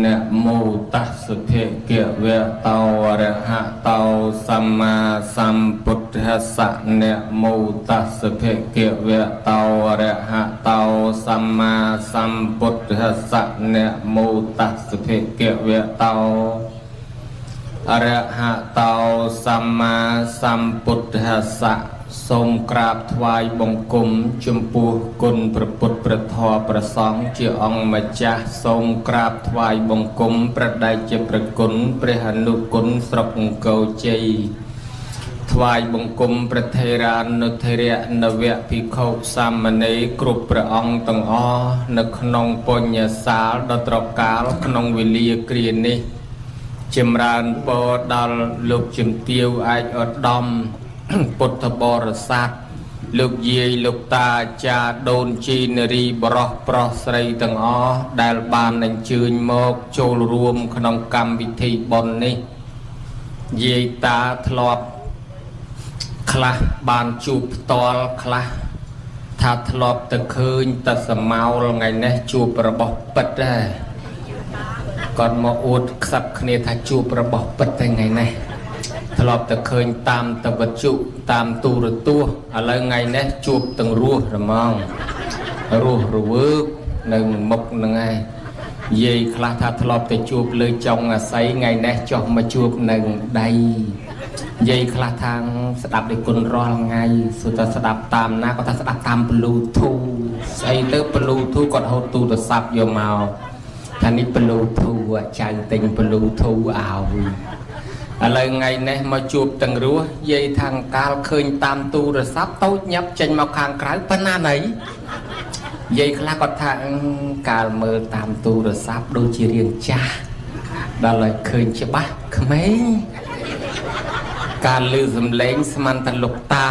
นะโมตัสสะภะคะวะโตอะระหะโตสัมมาสัมพุทธัสสะนะโมตัสสะภะคะวะโตอะระหะโตสัมมาสัมพุทธัสสะนะโมตัสสะภะคะวะโตอะระหะโตสัมมาสัมพุทธัสสะសូមក្រាបថ្វាយបង្គំចំពោះគុណព្រះពុទ្ធព្រះធម៌ព្រះសង្ឃជាអង្គម្ចាស់សូមក្រាបថ្វាយបង្គំព្រះដៃជាព្រះគុណព្រះអនុគុណស្រុកអង្គរជ័យថ្វាយបង្គំព្រះថេរានុថេរៈនវៈភិក្ខុសាមណេរគ្រប់ព្រះអង្គទាំងអស់នៅក្នុងពុញ្ញសាលដ៏ត្រកាលក្នុងវេលាគ្រានេះចម្រើនពរដល់លោកជំទាវឯកឧត្តមពុទ្ធបរិស័ទលោកយាយលោកតាអាចារ្យដូនជីនារីបរោះប្រុសស្រីទាំងអស់ដែលបានអញ្ជើញមកចូលរួមក្នុងកម្មវិធីបុណ្យនេះយាយតាធ្លាប់ខ្លះបានជួបផ្ទាល់ខ្លះថាធ្លាប់ទៅឃើញតែសមោលថ្ងៃនេះជួបរបស់ពិតដែរគាត់មកអួតខ្សឹបគ្នាថាជួបរបស់ពិតតែថ្ងៃនេះធ្លាប់តែឃើញតាមតវត្ថុតាមទូរទស្សន៍ឥឡូវថ្ងៃនេះជួបទាំងរស់ហ្មងរស់រវើកនៅមុខហ្នឹងឯងយាយខ្លះថាធ្លាប់តែជួបលើចុងអាស័យថ្ងៃនេះចុះមកជួបនៅដៃយាយខ្លះថាស្ដាប់ដោយគុណរាល់ថ្ងៃសុទ្ធតែស្ដាប់តាមណាគាត់ថាស្ដាប់តាម Bluetooth ស្អីទៅ Bluetooth គាត់ហូតទូរស័ព្ទយកមកថានេះ Bluetooth ចៅទិញ Bluetooth ឲ្យឥឡូវថ្ងៃនេះមកជួបទាំងរស់យាយថាកាលឃើញតាមទូរស័ព្ទតូចញាប់ចេញមកខាងក្រៅប៉ុណ្ណាណីយាយខ្លះគាត់ថាកាលមើលតាមទូរស័ព្ទដូចជារៀងចាស់ដល់ឲ្យឃើញច្បាស់ក្មេងការឮសំឡេងស្មានតែលោកតា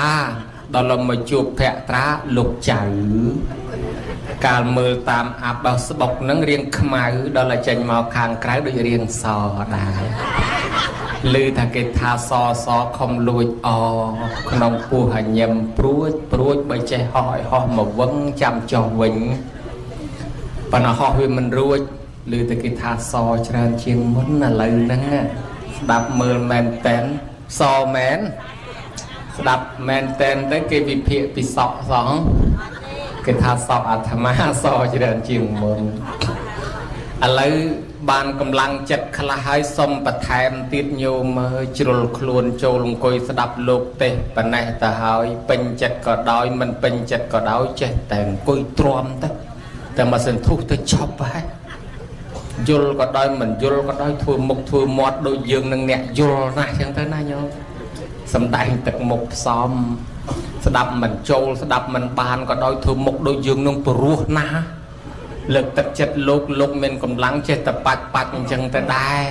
ដល់មកជួបភក្ត្រាលោកចៅកាលមើលតាមអាប់របស់ស្បុកនឹងរៀងខ្មៅដល់ឲ្យចេញមកខាងក្រៅដូចរៀងសដែរឮថាគេថាសខំលួចអក្នុងពោះអញឹមព្រួចបើចេះហោះឲ្យហោះមកវឹងចាំចុះវិញប៉ុន្តែហោះវាមិនរួចឮតែគេថាសច្រើនជាងមុនឥឡូវហ្នឹងស្ដាប់មើលមែនតែនសមែនស្ដាប់មែនតែនទៅគេវិភាគពីសក់សងគេថាសក់អាត្មាសច្រើនជាងមុនឥឡូវបានកម្លាំងចិត្តខ្លះហើយសុំបន្ថែមទៀតញោមជ្រុលខ្លួនចូលអង្គុយស្ដាប់លោកទេសប៉ុណ្ណេះទៅហើយពេញចិត្តក៏ដោយមិនពេញចិត្តក៏ដោយចេះតែអង្គុយទ្រាំទៅតែមកសន្ធុះទៅឈប់ហើយយល់ក៏ដោយមិនយល់ក៏ដោយធ្វើមុខធ្វើមាត់ដូចយើងនឹងអ្នកយល់ណាស់ចឹងទៅណាញោមសំដែងទឹកមុខផ្សំស្ដាប់មិនចូលស្ដាប់មិនបានក៏ដោយធ្វើមុខដូចយើងនឹងព្រោះណាស់លើកទឹកចិត្តលោកមានកម្លាំងចេះតែបាច់អញ្ចឹងទៅដែរ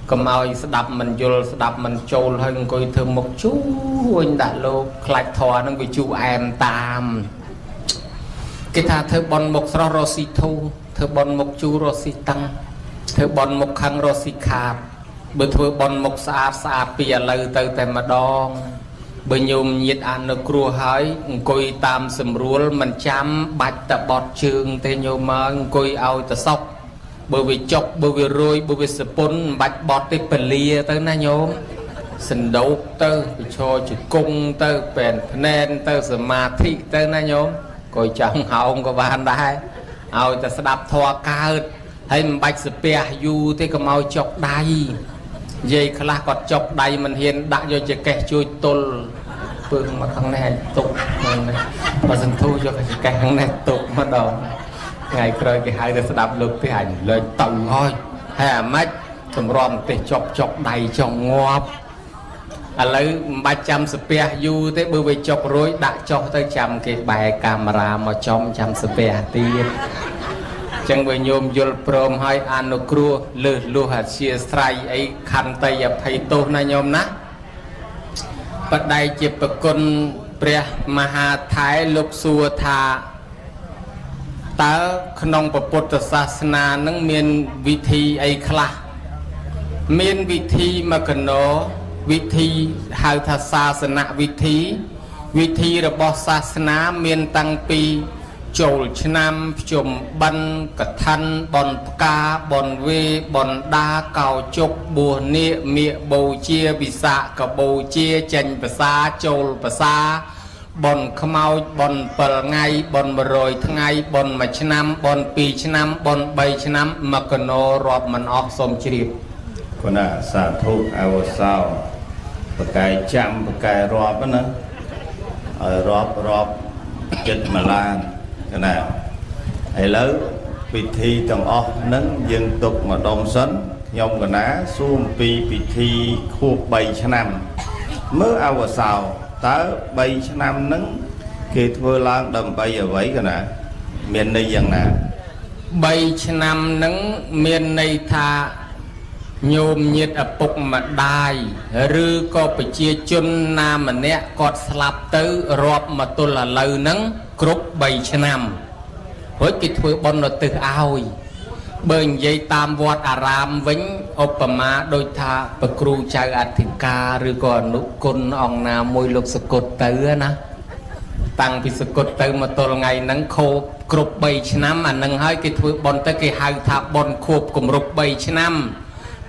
កុំឲ្យស្ដាប់មិនយល់ស្ដាប់មិនចូលហើយអង្គុយធ្វើមុខជួញដាក់លោកខ្លាច់ធွာនឹងវាជូអែមតាមគេថាធ្វើបន់មុខស្រស់រស់ស៊ីធូធ្វើបន់មុខជូរស់ស៊ីតឹងធ្វើបន់មុខខឹងរស់ស៊ីខាតបើធ្វើបន់មុខស្អាតពីឥឡូវទៅតែម្ដងបើញោមញាតអនុគ្រោះហើយអង្គុយតាមស្រួលមិនចាំបាច់តបត់ជើងទេញោមមកអង្គុយឲ្យតសុកបើវាចុកបើវារួយបើវាសពុនមិនបាច់បត់ទេពលាទៅណាញោមសណ្ដោកទៅវាឈរជង្គង់ទៅពេនភ្នែនទៅសមាធិទៅណាញោមក៏ចង់ហោងក៏បានដែរឲ្យតែស្ដាប់ធម៌កើតហើយមិនបាច់ស្ពះយូរទេកុំឲ្យចុកដៃយាយខ្លះគាត់ចុកដៃមិនហ៊ានដាក់យកចង្កេះជួយទល់ពើមកខាងនេះឲ្យទុកហ្នឹងបើសន្ធុះយកចង្កេះខាងនេះទុកម្ដងថ្ងៃក្រោយគេហៅទៅស្ដាប់លោកទេអញលើកទៅហើយហើយអាម៉េចសម្រាប់ទេសចុកដៃចង់ងាប់ឥឡូវមិនបាច់ចាំស្ពះយូរទេបើវាចុករួយដាក់ចុះទៅចាំគេបែរកាមេរ៉ាមកចំចាំស្ពះទៀតចឹងបើញោមយល់ព្រមឲ្យអនុគ្រោះលើសលួសអធិស្ឋ័យអីខន្តីអភ័យទោសណាញោមណាបដិជាប្រគុណព្រះមហាថៃលោកសួរថាតើក្នុងពុទ្ធសាសនានឹងមានវិធីអីខ្លះមានវិធីមកណោវិធីហៅថាសាសនវិធីរបស់សាសនាមានតាំងពី ចូលឆ្នាំភ្ជុំបិណ្ឌកថាន់បនផ្កាបនវេបនដាកោជុកបួសនាគមៀកបូជាវិសាកបូជាចេញភាសាចូលភាសាបនខ្មោចបន7ថ្ងៃបន100ថ្ងៃបន1ឆ្នាំបន2ឆ្នាំបន3ឆ្នាំមកណោរាប់មិនអស់សូមជ្រាបគណៈសាធុអវសោបកាយចាំបកាយរាប់ណាឲ្យរាប់ចិត្តម្លានគណៈឥឡូវពិធីទាំងអស់ហ្នឹងយើងទុកម្ដុំសិនខ្ញុំគណៈសួរអំពីពិធីខួប3ឆ្នាំមើលអវសោតើ3ឆ្នាំហ្នឹងគេធ្វើឡើងដើម្បីអ្វីគណៈមានន័យយ៉ាងណា3ឆ្នាំហ្នឹងមានន័យថាញោមញាតិឪពុកម្ដាយឬក៏ប្រជាជនណាម្នាក់គាត់ស្លាប់ទៅរាប់មកទល់ឥឡូវហ្នឹងគ្រប់3ឆ្នាំរួចគេធ្វើបុណ្យឧទ្ទិសឲ្យបើនិយាយតាមវត្តអារាមវិញឧបមាដូចថាព្រះគ្រូចៅអធិការឬក៏អនុគុណអង្គណាមួយលោកសកុតទៅណាតាំងពីសកុតទៅមកទល់ថ្ងៃហ្នឹងខូបគ្រប់3ឆ្នាំអានឹងហើយគេធ្វើបុណ្យទៅគេហៅថាបុណ្យខួបគម្រប់3ឆ្នាំ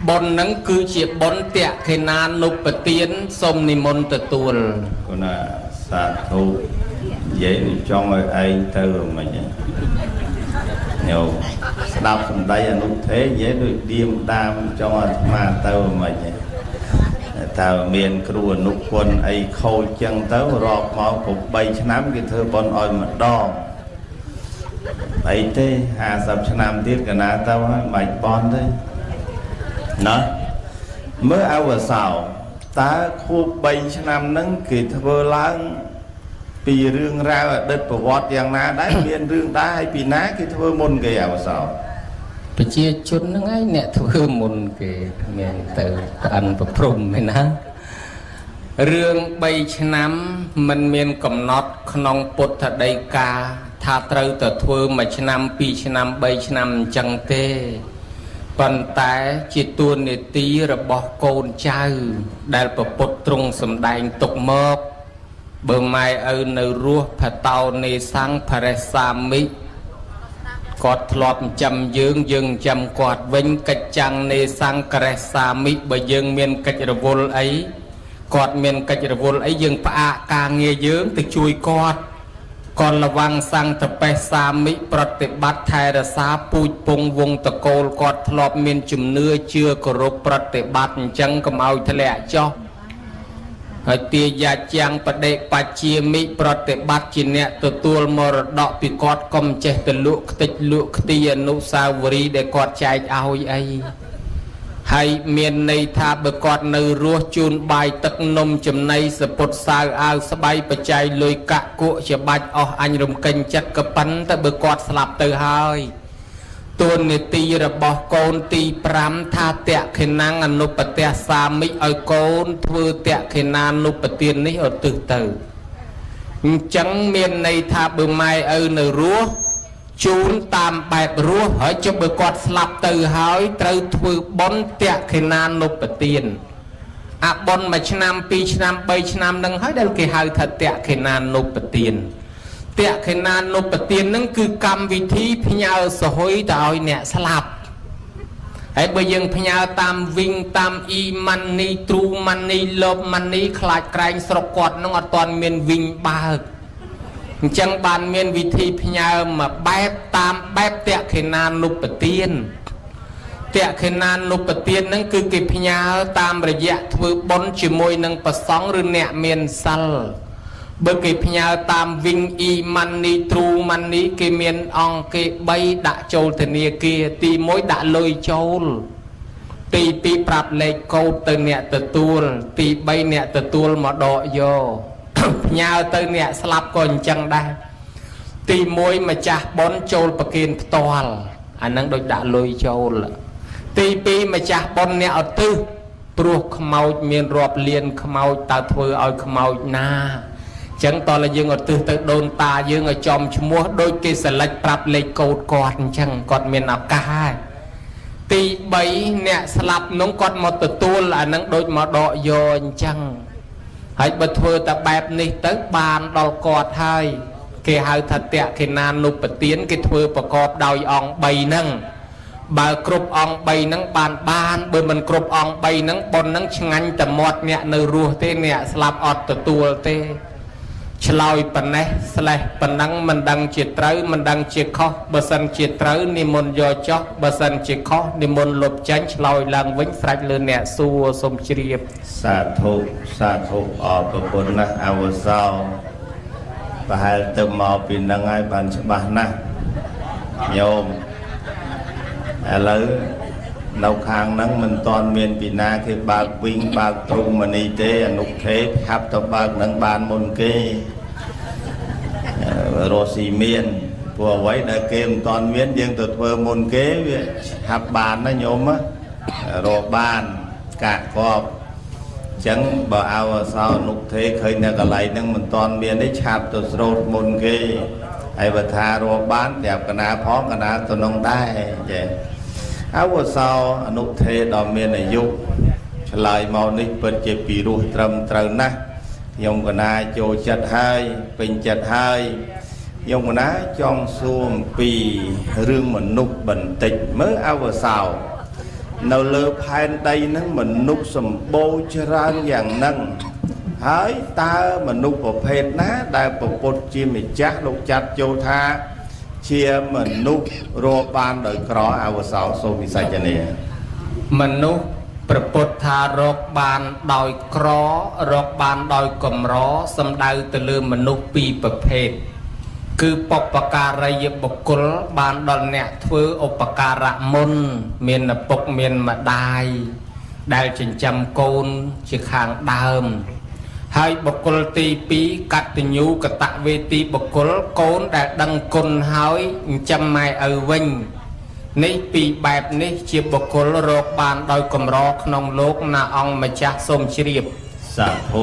បុណ្យហ្នឹងគឺជាបុណ្យតេខេណានុបទានសូមនិមន្តទទួលគណៈសាធុនិយាយចង់ឲ្យឯងទៅមិនញោមស្ដាប់សំដីអនុទេនិយាយដូចឌៀមដាមចង់អាត្មាទៅមិនតើមានគ្រូអនុគុណអីខូចចឹងទៅរាប់មកគ្រប់3ឆ្នាំគេធ្វើបុណ្យឲ្យម្ដងអីទេ50ឆ្នាំទៀតកណាទៅហើយមិនបន់ទេណាមើលអវសោតើខួប3ឆ្នាំហ្នឹងគេធ្វើឡើងពីរឿងរ៉ាវអតីតប្រវត្តិយ៉ាងណាដែរមានរឿងដែរហើយពីណាគេធ្វើមុនគេអវសោប្រជាជនហ្នឹងឯងអ្នកធ្វើមុនគេមានទៅប្អិនប្រព្រំឯណារឿង3ឆ្នាំมันមានកំណត់ក្នុងពុទ្ធដីកាថាត្រូវតែធ្វើ1ឆ្នាំ2ឆ្នាំ3ឆ្នាំអញ្ចឹងទេប៉ុន្តែជាទួនាទីរបស់កូនចៅដែលប្រពុតទ្រង់សម្ដែងទុកមកបើម៉ែឪនៅរស់ផតោនេសੰភរិសាមិគាត់ធ្លាប់ចាំយើងចាំគាត់វិញកិច្ចចាំងនេសੰក្រេសាមិបើយើងមានកិច្ចរវល់អីគាត់មានកិច្ចរវល់អីយើងផ្អាកការងារយើងទៅជួយគាត់còn là vang sang tập bè sa mỹ pratibat thay ra sa pui pung vung tờ côn quạt lọp miền chùm nưa chưa có rộp pratibat chẳng cầm ao thề lẹ choហើយទាយាចាំងបដិបជាមិប្រតិបត្តិជាអ្នកទទួលមរតកពីគាត់កុំចេះទៅលក់ខ្ទេចលក់ខ្ទីអនុស្សាវរីយ៍ដែលគាត់ចែកឲ្យអីហើយមានន័យថាបើគាត់នៅរស់ជូនបាយទឹកនំចំណីសពុតសាវអាវស្បៃបច្ច័យលុយកាក់គក់ជាបាច់អស់អញរំកិញចិត្តក៏ប៉ុន្តែបើគាត់ស្លាប់ទៅហើយទួនាទីរបស់កូនទី5ថាតេខេណាំងអនុបតេសាមិឲ្យកូនធ្វើតេខេណានុបទាននេះឧទ្ទិសទៅអញ្ចឹងមានន័យថាបើម៉ែឪនៅរស់ជូនតាមបែបរស់ហើយចុះបើគាត់ស្លាប់ទៅហើយត្រូវធ្វើបុណ្យតេខេណានុបទានអាបុណ្យ1ឆ្នាំ2ឆ្នាំ3ឆ្នាំនឹងហើយដែលគេហៅថាតេខេណានុបទានតេខេណានុបទាននឹងគឺកម្មវិធីផ្ញើសហុយទៅឲ្យអ្នកស្លាប់ហើយបើយើងផ្ញើតាមវិញតាមអ៊ីម៉ាន់នីទ្រូម៉ាន់នីលបម៉ាន់នីខ្លាចក្រែងស្រុកគាត់នឹងអត់ទាន់មានវិញបើកអញ្ចឹងបានមានវិធីផ្ញើមកបែបតាមបែបតេខេណានុបទានតេខេណានុបទាននឹងគឺគេផ្ញើតាមរយៈធ្វើបុណ្យជាមួយនឹងប្រសង់ឬអ្នកមានសិលបើគេផ្ញើតាមវិញអ៊ីម៉ាន់នីទ្រូម៉ាន់នីគេមានអង្គគេ3ដាក់ចូលធនាគារទី1ដាក់លុយចូលទី2ប្រាប់លេខកូដទៅអ្នកទទួលទី3អ្នកទទួលមកដកយកផ្ញើទៅអ្នកស្លាប់ក៏អញ្ចឹងដែរទី1ម្ចាស់បុណ្យចូលប្រគិនផ្ទាល់អានឹងដូចដាក់លុយចូលទី2ម្ចាស់បុណ្យអ្នកឧទ្ទិសព្រោះខ្មោចមានរាប់លានខ្មោចតើធ្វើឲ្យខ្មោចណាចឹងតើយើងឧទ្ទិសទៅដូនតាយើងឲ្យចំឈ្មោះដូចគេសិលិចប្រាប់លេខកូដគាត់អញ្ចឹងគាត់មានឱកាសហើយទី3អ្នកស្លាប់នោះគាត់មកទទួលអានឹងដូចមកដកយកអញ្ចឹងហើយបើធ្វើតែបែបនេះទៅបានដល់គាត់ហើយ គេហៅថាតេកិណានុបទានគេធ្វើប្រកបដោយអង្គ3ហ្នឹងបើគ្រប់អង្គ3ហ្នឹងបានបើមិនគ្រប់អង្គ3ហ្នឹងប៉ុនហ្នឹងឆ្ងាញ់តែមាត់អ្នកនៅរស់ទេអ្នកស្លាប់អត់ទទួលទេឆ្លើយប៉ុណ្ណេះស្លេះប៉ុណ្ណឹងមិនដឹងជាត្រូវមិនដឹងជាខុសបើសិនជាត្រូវនិមន្តយកចោះបើសិនជាខុសនិមន្តលុបចាញ់ឆ្លើយឡើងវិញស្រេចលើអ្នកសួរសូមជ្រាបសាធុអរប្រពន្ធណាស់អវសោប្រហែលទៅមកពីនឹងហើយបានច្បាស់ណាស់ញោមឥឡូវនៅខាងហ្នឹងមិនតាន់មានពីណាគេបើកវិញបើកទ្រុងមនីទេអនុខេហាប់ទៅបើកនឹងបានមុនគេរស់ស៊ីមានព្រោះអ្វីដែលគេមិនតាន់មានយើងទៅធ្វើមុនគេវាហាប់បានណាញោមរកបានកាក់កបអញ្ចឹងបើអវសោអនុខេឃើញនៅកន្លែងហ្នឹងមិនតាន់មានទេឆាប់ទៅស្រោតមុនគេហើយបើថារកបានប្រាប់កណាផងកណាទៅនឹងដែរចេះអវសោអនុថេដ៏មានអាយុឆ្លើយមកនេះពិតជាពីរោះត្រឹមត្រូវណាស់ខ្ញុំកណាចូលចិត្តហើយពេញចិត្តហើយខ្ញុំកណាចង់សួរអំពីរឿងមនុស្សបន្តិចមើលអវសោនៅលើផែនដីហ្នឹងមនុស្សសម្បូរច្រើនយ៉ាងហ្នឹងហើយតើមនុស្សប្រភេទណាដែលប្រពុតជាម្ចាស់លោកចាត់ចូលថាជាមនុស្សរកបានដោយក្រអវសោសូមវិសាចនាមនុស្សប្រពុតថារកបានដោយក្ររកបានដោយកម្រសំដៅទៅលើមនុស្សពីរប្រភេទគឺបុព្វការីយបុគ្គលបានដល់អ្នកធ្វើឧបការៈមុនមានឪពុកមានម្ដាយដែលចិញ្ចឹមកូនជាខាងដើមហើយបុគ្គលទី2កតញ្ញូកតវេទីបុគ្គលកូនដែលដឹងគុណហើយចិញ្ចឹមម៉ែឪវិញនេះពីរបែបនេះជាបុគ្គលរកបានដោយកម្រក្នុងលោកណាអង្គម្ចាស់សូមជ្រាបសាធុ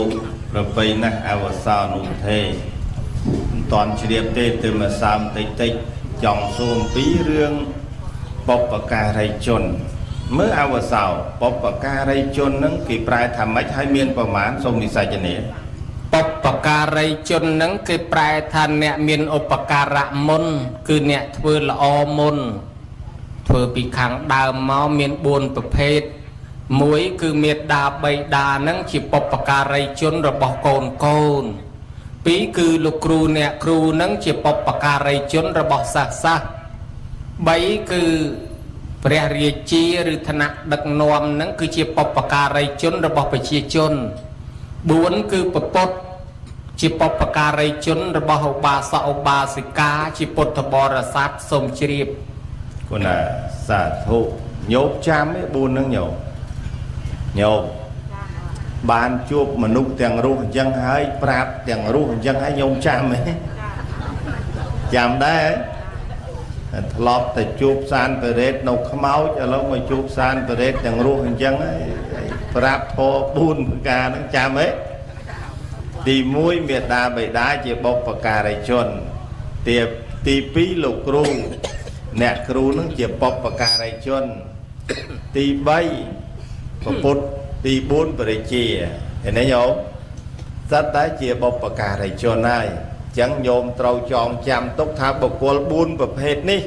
ប្របីណាស់អវសោនុថេមិនតាន់ជ្រាបទេទើបមកសើមតិចចង់សួរអំពីរឿងបុព្វការីជនមើលអវសោបុព្វការីជនហ្នឹងគេប្រែថាម៉េចហើយមានប្រមាណសូមវិសាចនាបុព្វការីជនហ្នឹងគេប្រែថាអ្នកមានឧបការៈមុនគឺអ្នកធ្វើល្អមុនធ្វើពីខាងដើមមកមាន4ប្រភេទមួយគឺមេត្តាបិតាហ្នឹងជាបុព្វការីជនរបស់កូន2គឺលោកគ្រូអ្នកគ្រូហ្នឹងជាបុព្វការីជនរបស់សាសន៍3គឺព្រះរាជាឬឋានៈដឹកនាំហ្នឹងគឺជាបុព្វការីជនរបស់ប្រជាជន4គឺពពុទ្ធជាបុព្វការីជនរបស់ឧបាសកឧបាសិកាជាពុទ្ធបរិស័ទសូមជ្រាបគុណសាធុញោមចាំទេ4ហ្នឹងញោមបានជួបមនុស្សទាំងរស់អញ្ចឹងហើយប្រាប់ទាំងរស់អញ្ចឹងហើយញោមចាំទេចាំដែរធ្លាប់តែជួបសានពរេតនៅខ្មោចឥឡូវមកជួបសានពរេតទាំងរស់អញ្ចឹងហើយប្រាប់ធម៌4ប្រការហ្នឹងចាំទេទី1មេត្តាបិតាជាបុព្វការីជនទី2លោកគ្រូអ្នកគ្រូហ្នឹងជាបុព្វការីជនទី3ពពុទ្ធទី4បរិជាឃើញទេញោមសត្វតែជាបុព្វការីជនហើយអញ្ចឹងញោមត្រូវចងចាំទុកថាបុគ្គល4ប្រភេទនេះ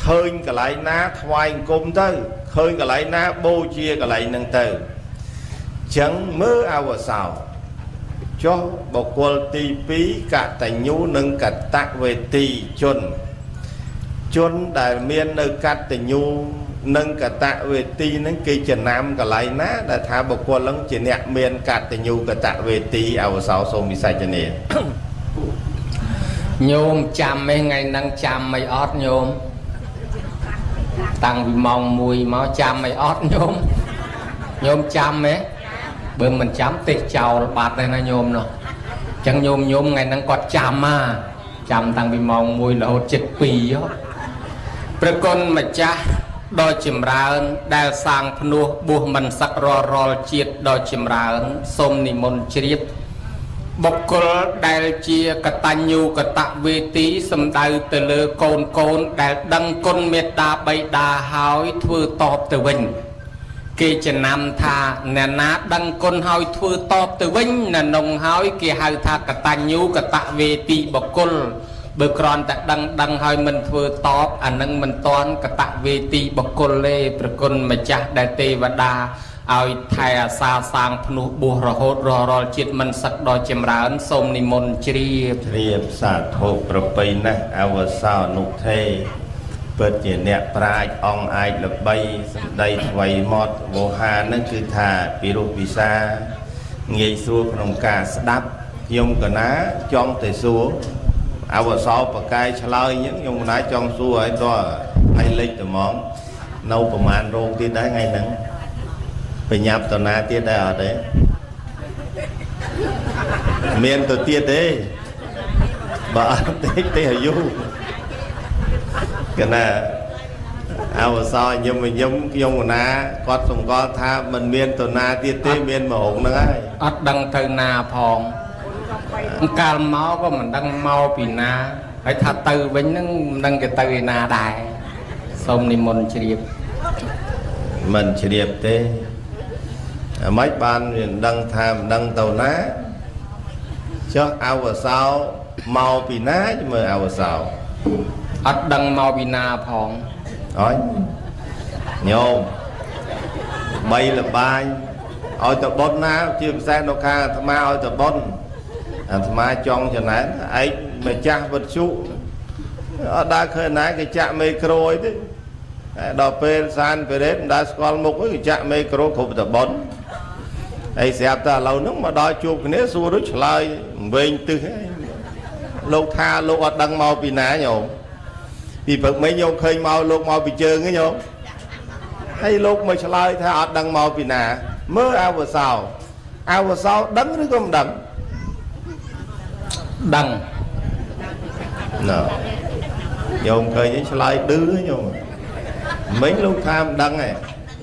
ឃើញកន្លែងណាថ្វាយអង្គមទៅឃើញកន្លែងណាបូជាកន្លែងហ្នឹងទៅអញ្ចឹងមើលអវសោចុះបុគ្គលទី2កតញ្ញូនិងកតវេទីជនដែលមាននៅកតញ្ញូនិងកតវេទីហ្នឹងគេចំណាំកន្លែងណាដែលថាបុគ្គលហ្នឹងជាអ្នកមានកតញ្ញូកតវេទីអវសោសូមវិសាចនាញោមចាំឯថ្ងៃហ្នឹងចាំមិនអត់ញោមតាំងពីម៉ោង1មកចាំមិនអត់ញោមចាំទេបើមិនចាំទេចោលបាត់ហើយណាញោមនោះអញ្ចឹងញោមថ្ងៃហ្នឹងគាត់ចាំតាំងពីម៉ោង1រហូតជិត2ព្រះគុណម្ចាស់ដ៏ចម្រើនដែលសាងភ្នោះបួសមិនសឹករាល់ជាតិដ៏ចម្រើនសូមនិមន្តជ្រាបបុគ្គលដែលជាកតញ្ញូកតវេទីសំដៅទៅលើកូនដែលដឹងគុណមេត្តាបិតាហើយធ្វើតបទៅវិញគេចំណាំថាអ្នកណាដឹងគុណហើយធ្វើតបទៅវិញណនងហើយគេហៅថាកតញ្ញូកតវេទីបុគ្គល bơ cron tại đăng hơi mình vừa top anh nâng mình toán cả tạ về ti bọc côn lê bơ côn mà chặt đại tê và đa ai thay xa sang pnu bùa rò hốt rò chiết mình sắc đo chìm ra ấn sông ni môn chìa sạt hộ bờ bay nè ao sao nụ thê bớt chỉ nẹt prai ong ai lập bay đây vầy mót vô hà nâng cứ thà piru pisa nghe xuaក្នុងការស្ដាប់ខ្ញុំកណាចង់តែសួរអវសោបកាយឆ្លើយអញ្ចឹងខ្ញុំកណាចង់សួរឲ្យតើថ្ងៃលិចត្មងនៅប្រហែលរោងទៀតដែរថ្ងៃហ្នឹងបញ្ញាប់តណាទៀតដែរអត់ទេមានទៅទៀតទេបើអត់ទេអាយុកណាអវសោខ្ញុំខ្ញុំកណាគាត់សង្កល់ថាមិនមានតណាទៀតទេមានមហងហ្នឹងហើយអត់ដឹងទៅណាផងកាលមកក៏មិនដឹងមកពីណាហើយថាទៅវិញហ្នឹងមិនដឹងគេទៅឯណាដែរសូមនិមន្តជ្រាបមិនជ្រាបទេអ្មេចបានមានដឹងថាមិនដឹងទៅណាចុះអវសោមកពីណាមើលអវសោអត់ដឹងមកពីណាផងអើយញោមបីលបាញឲ្យទៅបុនណាជាពិសេសនៅខាងអាត្មាឲ្យទៅបុនអាត្មាចង់ចំណែនឯងម្ចាស់វិទ្យុអត់ដើរឃើញណាគេចាក់មេក្រូអីទេដល់ពេលសានពេរ៉េតមិនដើរស្គាល់មុខគេចាក់មេក្រូគ្រប់ទៅបុនហើយស្រាប់តែឥឡូវហ្នឹងមកដល់ជួបគ្នាសួរដូចឆ្លើយវិញទឹះលោកថាលោកអត់ដឹងមកពីណាញោមពីព្រឹកមិញញោមឃើញមកលោកមកពីជើងហ្នឹងញោមហើយលោកមកឆ្លើយថាអត់ដឹងមកពីណាមើលអវសោដឹងឬក៏មិនដឹងដឹងណ៎ញោមឃើញឆ្លើយឌឺញោមមិញលោកថាមិនដឹងទេ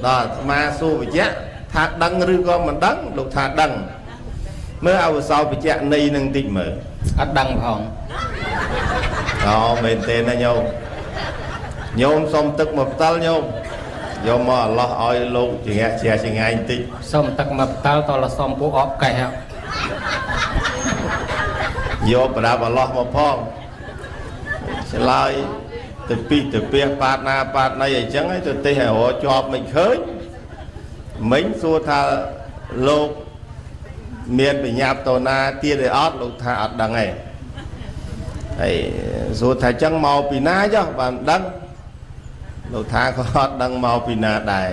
ដល់អាត្មាសួរបញ្ជាក់ថាដឹងឬក៏មិនដឹងលោកថាដឹងមើលអវសោបញ្ជាក់នៃនឹងតិចមើលអត់ដឹងផងអូមែនទេណាញោមសុំទឹកមកផ្ទាល់ញោមយកមកអឡោះឲ្យលោកចង្អាក់ជាចង្អាយបន្តិចសុំទឹកមកផ្ទាល់តលសុំពួកអបកេះយកប្រដាប់អឡោះមកផងឆ្លើយទៅពីទៅពះប៉ាតណាប៉ាតណីអីចឹងហើយទៅទេសឲ្យរកជាប់មិនឃើញមិញសួរថាលោកមានបញ្ញាប់តណាទៀតទេអត់លោកថាអត់ដឹងទេហើយសួរថាចឹងមកពីណាចុះបានដឹងលោកថាក៏អត់ដឹងមកពីណាដែរ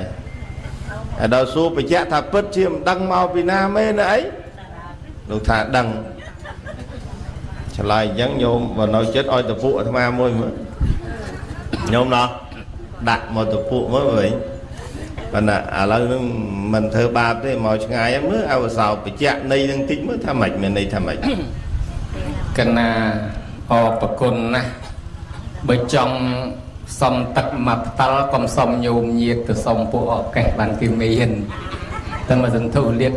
ហើយដល់សួរបញ្ជាក់ថាពិតជាមិនដឹងមកពីណាមែនអីលោកថាដឹងឆ្លើយអញ្ចឹងញោមបើនៅចិត្តឲ្យតពួកអាត្មាមួយមើលញោមណោះដាក់មកតពួកមើលវិញប៉ុន្តែឥឡូវនឹងមិនធ្វើបាបទេមកឆ្ងាយមើលអវសោបញ្ជាក់នៃនឹងតិចមើលថាម៉េចមានន័យថាម៉េចកណាអរប្រគុណណាស់បើចង់សុំទឹកមកផ្ដាល់កុំសុំញោមញាតទៅសុំពួកអកេះបានគេមានតែមកសន្ធុលៀត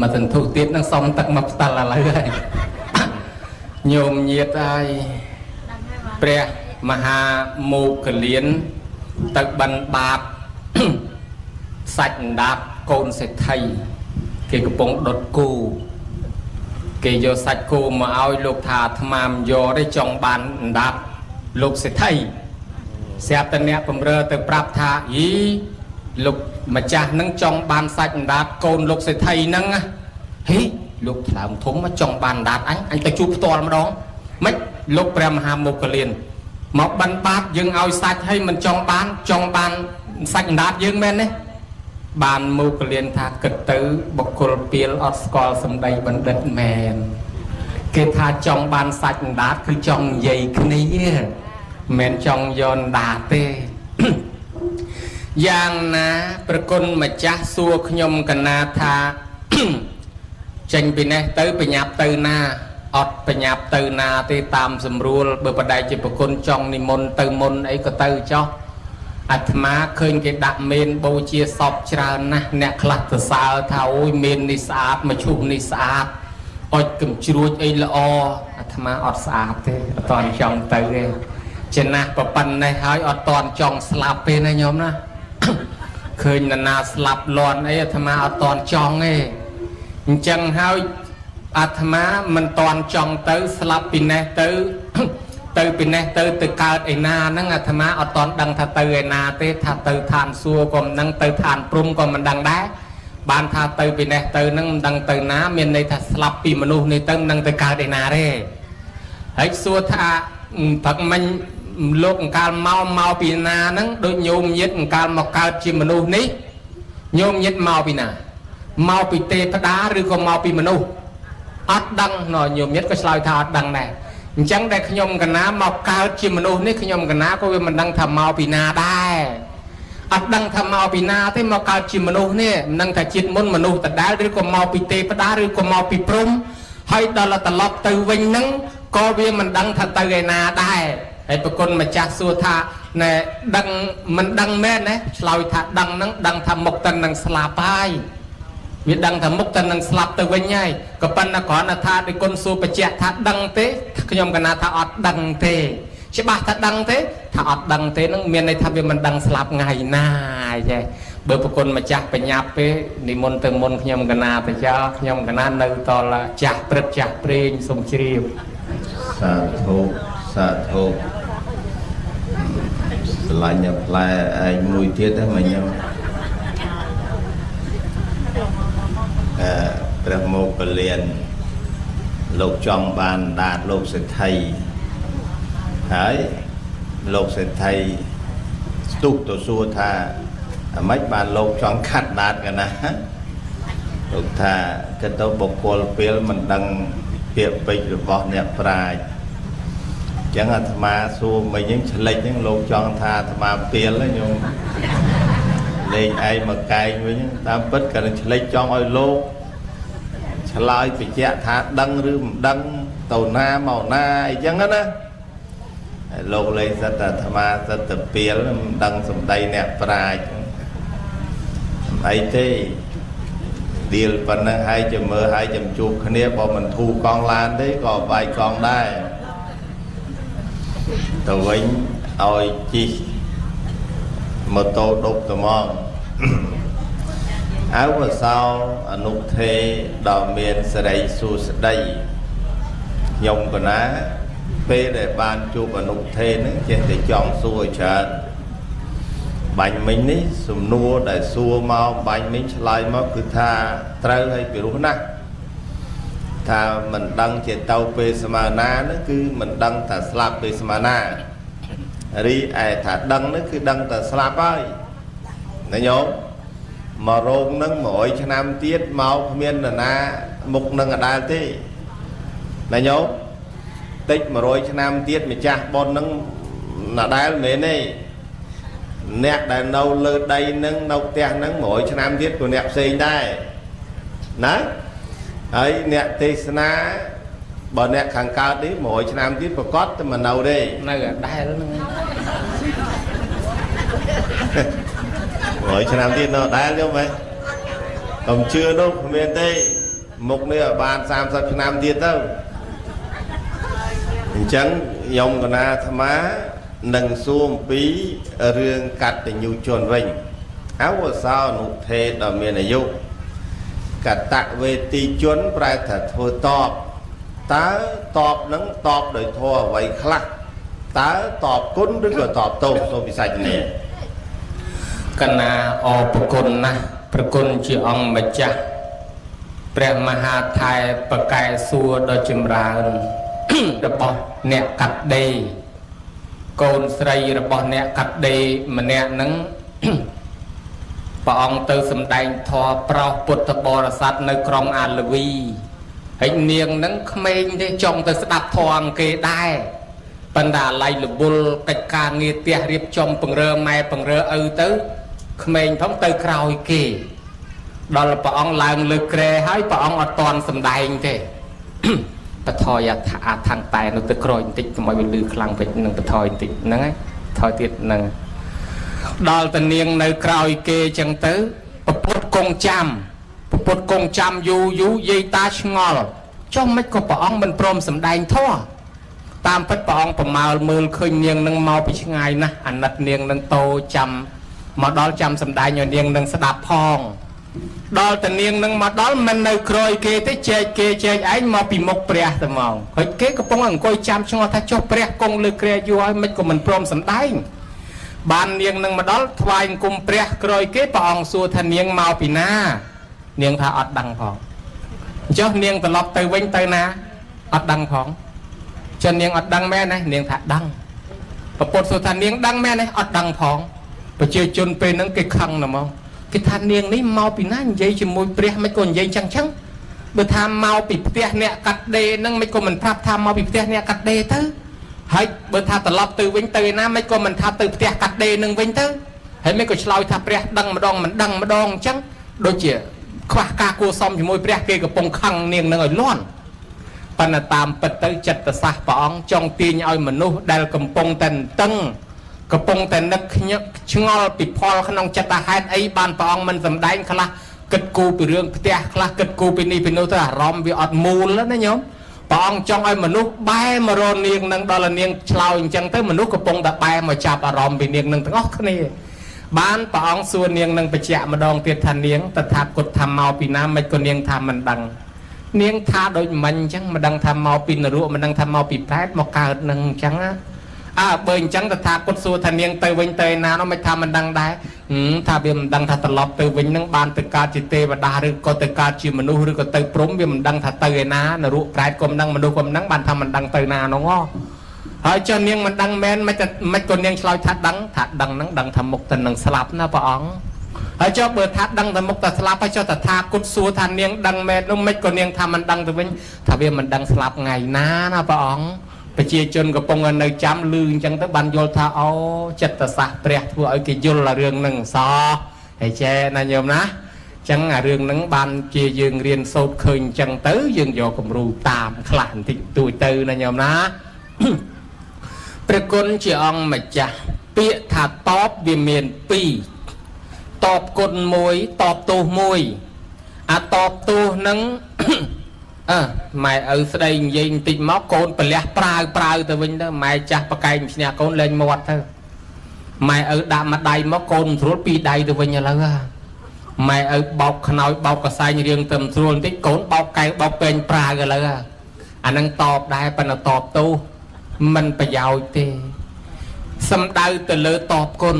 មកសន្ធុទៀតនឹងសុំទឹកមកផ្ដាល់ឥឡូវហើយញោមញាតហើយព្រះមហាមោគលានទៅបិណ្ឌបាតសាច់អណ្ដាតកូនសេដ្ឋីគេកំពុងដុតគូគេយកសាច់គូមកឲ្យលោកថាអាត្មាមិនយកទេចង់បានអណ្ដាតលោកសេដ្ឋីស្រាប់តែអ្នកបំរើទៅប្រាប់ថាយីលោកម្ចាស់នឹងចង់បានសាច់អណ្ដាតកូនលោកសេដ្ឋីហ្នឹងហេលោកថ្លើមធំមកចង់បានអណ្ដាតអញទៅជួបផ្ទាល់ម្ដងម៉េចលោកព្រះមហាមោគលានមកបិណ្ឌបាតយើងឲ្យសាច់ឲ្យមិនចង់បានសាច់អណ្ដាតយើងមែនទេបានមោគលានថាគិតទៅបុគ្គលពីលអត់ស្គាល់សម្ដីបណ្ឌិតមែនគេថាចង់បានសាច់អណ្ដាតគឺចង់និយាយគ្នាមិនចង់យកអណ្ដាតទេយ៉ាងណាប្រគុណម្ចាស់សួរខ្ញុំកណាថាចេញពីនេះទៅបញ្ញាប់ទៅណាអត់បញ្ញាប់ទៅណាទេតាមសម្រួលបើបដិជាប្រគុណចង់និមន្តទៅមុនអីក៏ទៅចោះអាត្មាឃើញគេដាក់មេនបូជាសពច្រើនណាស់អ្នកខ្លះទៅសើថាអូយមេននេះស្អាតមកឈូសនេះស្អាតអុចកំជ្រួចអីល្អអាត្មាអត់ស្អាតទេអត់តន់ចង់ទៅទេចំណាស់ប៉ុណ្ណេះហើយអត់តន់ចង់ស្លាប់ទេណាញោមណាឃើញណាស្លាប់លន់អីអាត្មាអត់តន់ចង់ទេអញ្ចឹងហើយអាត្មាមិនតន់ចង់ទៅស្លាប់ពីនេះទៅ từ bên này từ cao ấy na nâng à tham ở toàn đăng thà từ ấy na thế thà từ than xua còn nâng từ than prum còn mình đăng đá ban thà từ bên này từ nâng đăng từ ná miền này thà slap pi manu này từ nâng từ cao ấy na đấy ấy xua thà thật mình lúc cao mau pi na nâng đôi nhôm nhất cao một cao chi manu ní nhôm nhất mau pi na mau pi tê phá đá rồi còn mau pi manu ắt đăng nó nhôm nhất có slide thà đăng này chẳng để nhom cái ná mọc cao chim mình ôn cái nhom cái ná có vì mình đang thầm màu pì na đai, đang thầm màu pì na thế mọc cao chim mình ôn nè, mình đang thà chim môn mình ôn đá rồi còn màu pì tê đá rồi còn màu pì prum, hay đó là tờ lọp từ vinh nắng, có vì mình đang thà từ cái na đai, hay bậc con mà cha xua tha nè đang mình đang mê nè, lòi thà đang thầm một tần đang slap ai. Việc đăng thầm mốc tân năng slap từ bên nhai có phần là có là tha để con số bạch chẹt tha đăng thế nhom cái nào tha ọt đăng thế chứ ba tha đăng thế tha ọt đăng thế nó miền này tha về mình đăng slap ngày nay vậy bởi một con mà chặt phải nháp thế đi môn từ môn nhom cái nào thì cho nhom cái nào nơi to là chặt prên sông chiêu sa thô lại nhập lại anh mùi tiết đó mà nhauព្រះមោគលានលោកចង់បានដាតលោកសេដ្ឋីហើយលោកសេដ្ឋីស្ទុះទៅសួរថាអ្មេចបានលោកចង់ខាត់ដាតកណាលោកថាគិតទៅបុគ្គលពេលមិនដឹងពាក្យពេចន៍របស់អ្នកប្រាជ្ញអញ្ចឹងអាត្មាសួរមិញហ្នឹងឆ្លេចហ្នឹងលោកចង់ថាអាត្មាពេលញោមលេងឯងមកកែងវិញតាមពិតក៏នឹងឆ្លេចចង់ឲ្យលោកឆ្លើយបញ្ជាក់ថាដឹងឬមិនដឹងទៅណាមកណាអីចឹងណាហើយលោកលេងសិតតែអាត្មាសិតតែពេលមិនដឹងសម្ដីអ្នកប្រាជ្ញអីទេឌីលប៉ុណ្ណឹងហើយចាំមើលហើយចាំជួបគ្នាបើមិនធូរកង់ឡានទេក៏បាយកង់ដែរទៅវិញឲ្យជីម៉ូតូដប់ត្មងអើវសោអនុថេដ៏មានសេរីសួស្តីខ្ញុំកណាពេលដែលបានជួបអនុថេនឹងចេះតែចង់សួរច្រើនបាញ់មិញនេះសំណួរដែលសួរមកបាញ់មិញឆ្លើយមកគឺថាត្រូវហើយពីរោះណាស់ថាមិនដឹងជាទៅពេលស្មើណានោះគឺមិនដឹងថាស្លាប់ពេលស្មើណារីឯថាដឹងនោះគឺដឹងតែស្លាប់ហើយណាញោមមករោងនឹង100ឆ្នាំទៀតមកគ្មាននរណាមុខនឹងអដាលទេណាញោមតិច100ឆ្នាំទៀតម្ចាស់ប៉ុននឹងអដាលមែនទេអ្នកដែលនៅលើដីនឹងនៅផ្ទះនឹង100ឆ្នាំទៀតក៏អ្នកផ្សេងដែរណាហើយអ្នកទេសនាបើអ្នកខាងកើតនេះ100ឆ្នាំទៀតប្រកាសតែមិននៅទេនៅអដែលហ្នឹង100ឆ្នាំទៀតនៅអដែលយល់មែនកុំជឿនោះគ្មានទេមុខនេះបាន30ឆ្នាំទៀតទៅអញ្ចឹងខ្ញុំកណាអាត្មានឹងសួរអំពីរឿងកតញ្ញូជនវិញអវសោអនុថេដ៏មានអាយុកតវេទីជនប្រែថាធ្វើតបតើតបនឹងតបដោយធម៌អ្វីខ្លះតើតបគុណឬក៏តបទោសសូមពិសាចនាកណាអរប្រគុណណាស់ប្រគុណជាអង្គម្ចាស់ព្រះមហាថៃបកែសួរដ៏ចម្រើនរបស់អ្នកកាត់ដេរកូនស្រីរបស់អ្នកកាត់ដេរម្នាក់ហ្នឹងព្រះអង្គទៅសម្ដែងធម៌ប្រោសពុទ្ធបរិស័ទនៅក្រុងអាល្វីហើយនាងហ្នឹងក្មេងទេចង់ទៅស្ដាប់ធម៌អង្គគេដែរប៉ុន្តែអាឡ័យលបុលកិច្ចការងារផ្ទះរៀបចំពង្រើម៉ែពង្រើឪទៅក្មេងផងទៅក្រោយគេដល់ព្រះអង្គឡើងលើក្រែហើយព្រះអង្គអត់តាន់សម្ដែងទេបថយអាថាំងតែនៅទៅក្រោយបន្តិចកុំឲ្យវាលឺខ្លាំងពេកនឹងបថយបន្តិចហ្នឹងហើយថយទៀតហ្នឹងដល់តានាងនៅក្រោយគេចឹងទៅពពុតគង់ចាំយូរយាយតាឆ្ងល់ចុះមិនក៏ព្រះអង្គមិនព្រមសម្ដែងធម៌តាមពិតព្រះអង្គប្រមាលមើលឃើញនាងនឹងមកពីឆ្ងាយណាស់អាណិតនាងនឹងតោចាំមកដល់ចាំសម្ដែងឲ្យនាងនឹងស្ដាប់ផង ដល់តានាងនឹងមកដល់មិននៅក្រោយគេទេចែកឯងមកពីមុខព្រះតែហ្មងហើយគេកំពុងអង្គុយចាំឆ្ងល់ថាចុះព្រះគង់លើគ្រែយូរហើយមិនក៏មិនព្រមសម្ដែងបាននាងនឹងមកដល់ថ្វាយអង្គមព្រះក្រោយគេព្រះអង្គសួរថានាងមកពីណានាងថាអត់ដឹងផងចុះនាងត្រឡប់ទៅវិញទៅណាអត់ដឹងផងចុះនាងអត់ដឹងមែនណានាងថាដឹងព្រះពុទ្ធសួរថានាងដឹងមែនទេអត់ដឹងផងប្រជាជនពេលហ្នឹងគេខឹងណាស់មកគេថានាងនេះមកពីណានិយាយជាមួយព្រះមិនក៏និយាយចឹងបើថាមកពីផ្ទះអ្នកកាត់ដេរហ្នឹងមិនក៏មិនប្រាប់ថាមកពីផ្ទះអ្នកកាត់ដេរទៅហើយបើថាត្រឡប់ទៅវិញទៅឯណាមិនក៏មិនថាទៅផ្ទះកាត់ដេរហ្នឹងវិញទៅហើយមិនក៏ឆ្លើយថាព្រះដឹងម្ដងមិនដឹងម្ដងអញ្ចឹងដូចជាខ្វះការគួរសមជាមួយព្រះគេកំពុងខឹងនាងនឹងឲ្យលាន់ប៉ុន្តែតាមពិតទៅចិត្តសាស្ត្រព្រះអង្គចង់ទាញឲ្យមនុស្សដែលកំពុងតែតឹងកំពុងតែនឹកឆ្ងល់ពីផលក្នុងចិត្តហេតុអីបានព្រះអង្គមិនសម្ដែងខ្លះគិតគូរពីរឿងផ្ទះខ្លះគិតគូរពីនេះពីនោះទៅអារម្មណ៍វាអត់មូលណាញោមព្រះអង្គចង់ឲ្យមនុស្សបែរមករកនាងនឹងដល់នាងឆ្លោយអញ្ចឹងទៅមនុស្សកំពុងតែបែរមកចាប់អារម្មណ៍ពីនាងនឹងទាំងអស់គ្នាបានព្រះអង្គសួរនាងនឹងបញ្ជាក់ម្ដងទៀតថានាងតថាគតថាមកពីណាមិនក៏នាងថាមិនដឹងនាងថាដូចមិញអញ្ចឹងមិនដឹងថាមកពីនរកមិនដឹងថាមកពីប្រែតមកកើតនឹងអញ្ចឹងបើអញ្ចឹងតថាគតសួរថានាងទៅវិញទៅណានោះមិនថាមិនដឹងដែរថាវាមិនដឹងថាត្រឡប់ទៅវិញនឹងបានទៅកើតជាទេវតាឬក៏ទៅកើតជាមនុស្សឬក៏ទៅព្រំវាមិនដឹងថាទៅឯណានរកប្រែតក៏មិនដឹងមនុស្សក៏មិនដឹងបានថាមិនដឹងទៅណានោះហើយចុះនាងមិនដឹងមែនមិនក៏នាងឆ្លើយថាដឹងហ្នឹងដឹងថាមុខទៅនឹងស្លាប់ណាព្រះអង្គហើយចុះបើថាដឹងតែមុខតែស្លាប់ហើយចុះតថាគតសួរថានាងដឹងមែននោះមិនក៏នាងថាមិនដឹងទៅវិញថាវាមិនដឹងស្លាប់ថ្ងៃណាណាព្រះអង្គប្រជាជនកំពុងនៅចាំលឺអញ្ចឹងទៅបានយល់ថាអូចិត្តសាស្ត្រព្រះធ្វើឲ្យគេយល់អារឿងហ្នឹងសោះហើយចេះណាញោមណាអញ្ចឹងអារឿងហ្នឹងបានជាយើងរៀនសូត្រឃើញអញ្ចឹងទៅយើងយកគំរូតាមខ្លះបន្តិចតួចទៅណាញោមណាព្រះគុណជាអង្គម្ចាស់ពាក្យថាតបវាមាន2តបគុណ1តបទោស1អាតបទោសហ្នឹងម៉ែឪស្ដីនិយាយបន្តិចមកកូនប្រលះប្រើទៅវិញទៅម៉ែចាស់ប្រកែកឈ្នះកូនលែងមាត់ទៅម៉ែឪដាក់មួយដៃមកកូនមិនស្រួលពីរដៃទៅវិញឥឡូវម៉ែឪបោកខ្នើយបោកកសែងរៀងទៅមិនស្រួលបន្តិចកូនបោកកែវបោកពេញប្រើឥឡូវអានឹងតបដែរប៉ុន្តែតបទោសមិនប្រយោជន៍ទេសំដៅទៅលើតបគុណ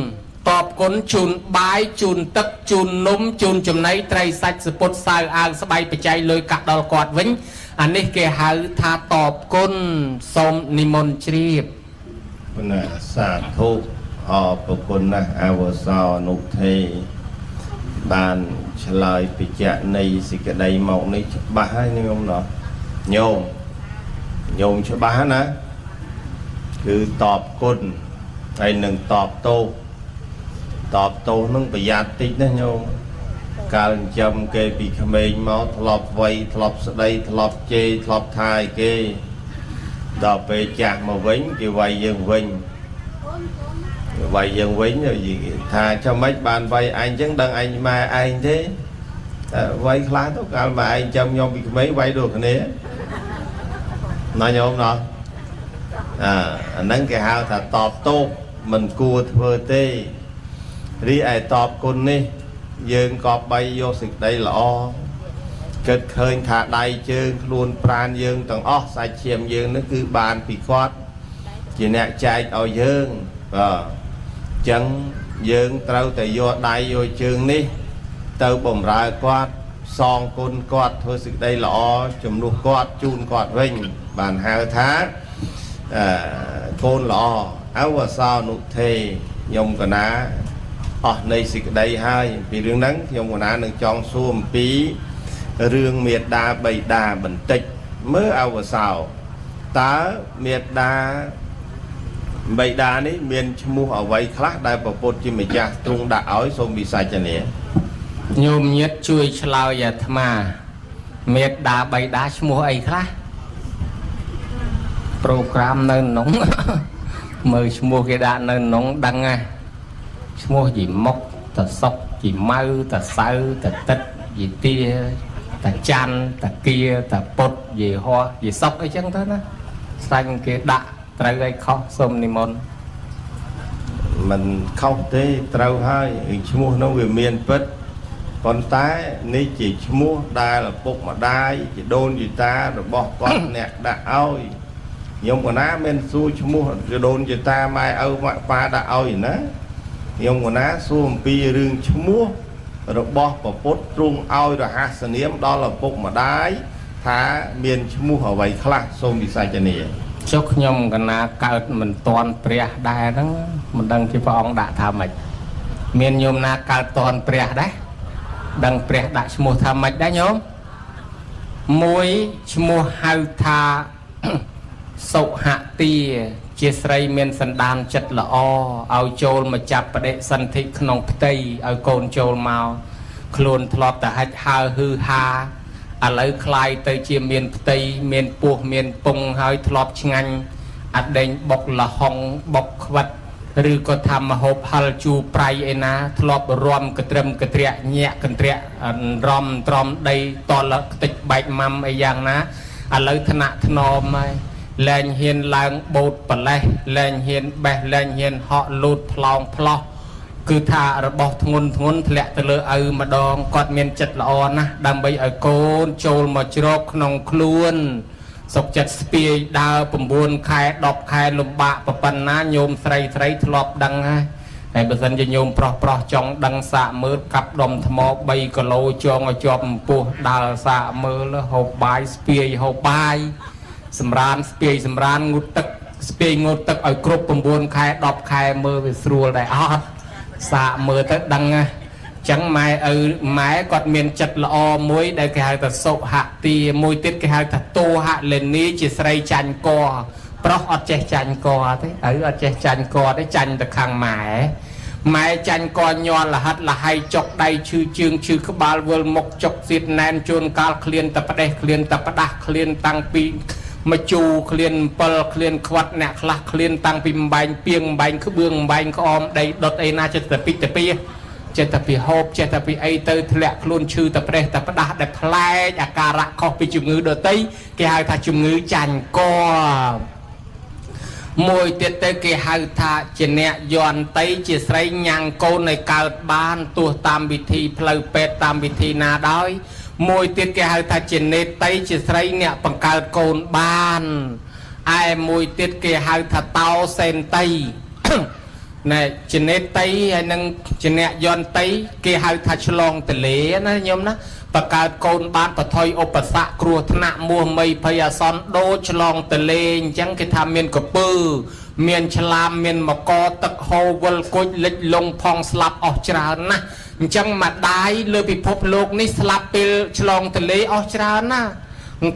ជូនបាយជូនទឹកជូននំជូនចំណីត្រីសាច់សពុតសៅអាវស្បៃបច្ច័យលុយកាក់ដល់គាត់វិញអានេះគេហៅថាតបគុណសូមនិមន្តជ្រាបណាសាធុអរគុណណាស់អវសោអនុថេបានឆ្លើយបច្ចៈនៃសេចក្តីមកនេះច្បាស់ហើយញោមណោះញោមច្បាស់ណាគឺតបគុណហើយនឹងតបទោសនឹងប្រយ័ត្នតិចណាញោមកាលចិញ្ចឹមគេពីក្មេងមកធ្លាប់វ័យធ្លាប់ស្ដីធ្លាប់ជេរធ្លាប់ថាយគេដល់ពេលចាស់មកវិញគេវាយយើងវិញថាចាំម៉េចបានវាយអញចឹងដឹងអញម៉ែឯងទេតែវាយខ្លះទៅកាលម៉ែឯងចាំខ្ញុំពីក្មេងវាយដូចគ្នាណាញោមណោះអាហ្នឹងគេហៅថាតបទោសមិនគួរធ្វើទេរីឯតបគុណនេះយើងក៏បីយកសេចក្តីល្អគិតឃើញថាដៃជើងខ្លួនប្រាណយើងទាំងអស់សាច់ឈាមយើងនេះគឺបានពីគាត់ជាអ្នកចែកឲ្យយើងបាទអញ្ចឹងយើងត្រូវតែយកដៃយកជើងនេះទៅបម្រើគាត់សងគុណគាត់ធ្វើសេចក្តីល្អជំនួសគាត់ជូនគាត់វិញបានហៅថាកូនល្អអវសោនុថេខ្ញុំកណាអស់នៃសេចក្តីហើយពីរឿងហ្នឹងខ្ញុំកណានឹងចង់សួរអំពីរឿងមេត្តាបិតាបន្តិចមើលអវសោតើមេត្តាបិតានេះមានឈ្មោះអ្វីខ្លះដែលព្រះពុទ្ធជាម្ចាស់ទ្រង់ដាក់ឲ្យសូមវិសាចនាញោមញាតិជួយឆ្លើយអាត្មាមេត្តាបិតាឈ្មោះអីខ្លះប្រូក្រាមនៅក្នុងមើលឈ្មោះគេដាក់នៅក្នុងដឹងហ่ะឈ្មោះជីមុកតសុកជីម៉ៅតសៅតទឹកជីទាតច័ន្ទតគៀតពុតយេហោះយេសុកអីចឹងទៅណាស្ដាច់គេដាក់ត្រូវឲ្យខុសសូមនិមន្តមិនខុសទេត្រូវហើយឈ្មោះនោះវាមានពិត ប៉ុន្តែនេះជាឈ្មោះដែលឪពុកម្ដាយជាដូនជីតារបស់គាត់អ្នកដាក់ឲ្យខ្ញុំកណាមានសួរឈ្មោះជាដូនជីតាម៉ែឪម៉ាក់ប៉ាដាក់ឲ្យណាខ្ញុំកណាសួរអំពីរឿងឈ្មោះរបស់ព្រះពុទ្ធទ្រង់ឲ្យរហស្សនាមដល់ឪពុកម្ដាយថាមានឈ្មោះអ្វីខ្លះសូមវិសាចនាចុះខ្ញុំកណាកើតមិនតាន់ព្រះដែរហ្នឹងមិនដឹងជាព្រះអង្គដាក់ថាម៉េចមានញោមណាកើតតាន់ព្រះដែរដឹងព្រះដាក់ឈ្មោះថាម៉េចដែរញោមមួយឈ្មោះហៅថាសុហទាជាស្រីមានសន្តានចិត្តល្អឲ្យចូលមកចាប់បដិសន្ធិក្នុងផ្ទៃឲ្យកូនចូលមកខ្លួនធ្លាប់តែហិចហើហឺហាឥឡូវคลายទៅជាមានផ្ទៃមានពោះមានពងហើយធ្លាប់ឆ្ងាញ់អដេញបុកលហុងបុកខ្វិតឬក៏ថាមហូបហិលជូប្រៃឯណាធ្លាប់រំកត្រឹមកត្រាក់ញាក់កន្ត្រាក់រំត្រំដីតលខ្ទេចបែកម៉ាំអីយ៉ាងណាឥឡូវថ្នាក់ថ្នមហើយលែងហ៊ានឡើងបូតប្រលេះលែងហ៊ានបេះលែងហ៊ានហក់លូតផ្លោងផ្លោះគឺថារបស់ធ្ងន់ធ្ងន់ធ្លាក់ទៅលើឪម្ដងគាត់មានចិត្តល្អណាស់ដើម្បីឲ្យកូនចូលមកជ្រកក្នុងខ្លួនសុខចិត្តស្ពាយដើរ9ខែ10ខែលំបាកប៉ុណ្ណាញោមស្រីស្រីធ្លាប់ដឹងហើយហើយបើសិនជាញោមប្រុសប្រុសចង់ដឹងសាកមើលកាប់ដុំថ្ម3គីឡូចងឲ្យជាប់អំពោះដើរសាកមើលហូបបាយស្ពាយហូបបាយសម្រានស្ពាយសម្រានងូតទឹកស្ពាយងូតទឹកឲ្យគ្រប់9ខែ10ខែមើលវាស្រួលដែរអត់សាកមើលទៅដឹងណាចឹងម៉ែឪម៉ែគាត់មានចិត្តល្អមួយដែលគេហៅថាសុហទាមួយទៀតគេហៅថាតោហលេនីជាស្រីចាញ់កប្រុសអត់ចេះចាញ់កទេឪអត់ចេះចាញ់កទេចាញ់ទៅខាងម៉ែម៉ែចាញ់កញ័រលហិតលហៃចុកដៃឈឺជើងឈឺក្បាលវល់មុខចុកសៀតណែនជួនកាលឃ្លានតែផ្ដេសឃ្លានតែផ្ដាស់ឃ្លានតាំងពីមកជូឃ្លាន7ឃ្លានខ្វាត់អ្នកខ្លះឃ្លានតាំងពីម្បែងពីងម្បែងក្បឿងម្បែងក្អមដីដុតអីណាចិត្តតែពីទៅពីចិត្តតែពីហូបចិត្តតែពីអីទៅធ្លាក់ខ្លួនឈឺតែប្រេះតែផ្ដាស់ដែលផ្លែកអាការៈខុសពីជំងឺដទៃគេហៅថាជំងឺចាញ់កមួយទៀតទៅគេហៅថាជាអ្នកយន់តីជាស្រីញ៉ាំងកូនឲ្យកើតបានទោះតាមវិធីផ្លូវពេទ្យតាមវិធីណាដោយមួយទៀតគេហៅថាជានេតីជាស្រីអ្នកបង្កើតកូនបានឯមួយទៀតគេហៅថាតោសេនតីណែជានេតីហើយនឹងជាអ្នកយន់តីគេហៅថាឆ្លងទលេណាញោមណាបង្កើតកូនបានបថុយឧបសគ្គគ្រោះថ្នាក់មួមីភ័យអាសន្នដូចឆ្លងទលេអញ្ចឹងគេថាមានកពើមានឆ្លាមមានមកទឹកហូរវល់គុជលិចលងផងស្លាប់អស់ច្រើនណាស់អញ្ចឹងម្ដាយលើពិភពលោកនេះស្លាប់ពេលឆ្លងទលេអស់ច្រើនណាស់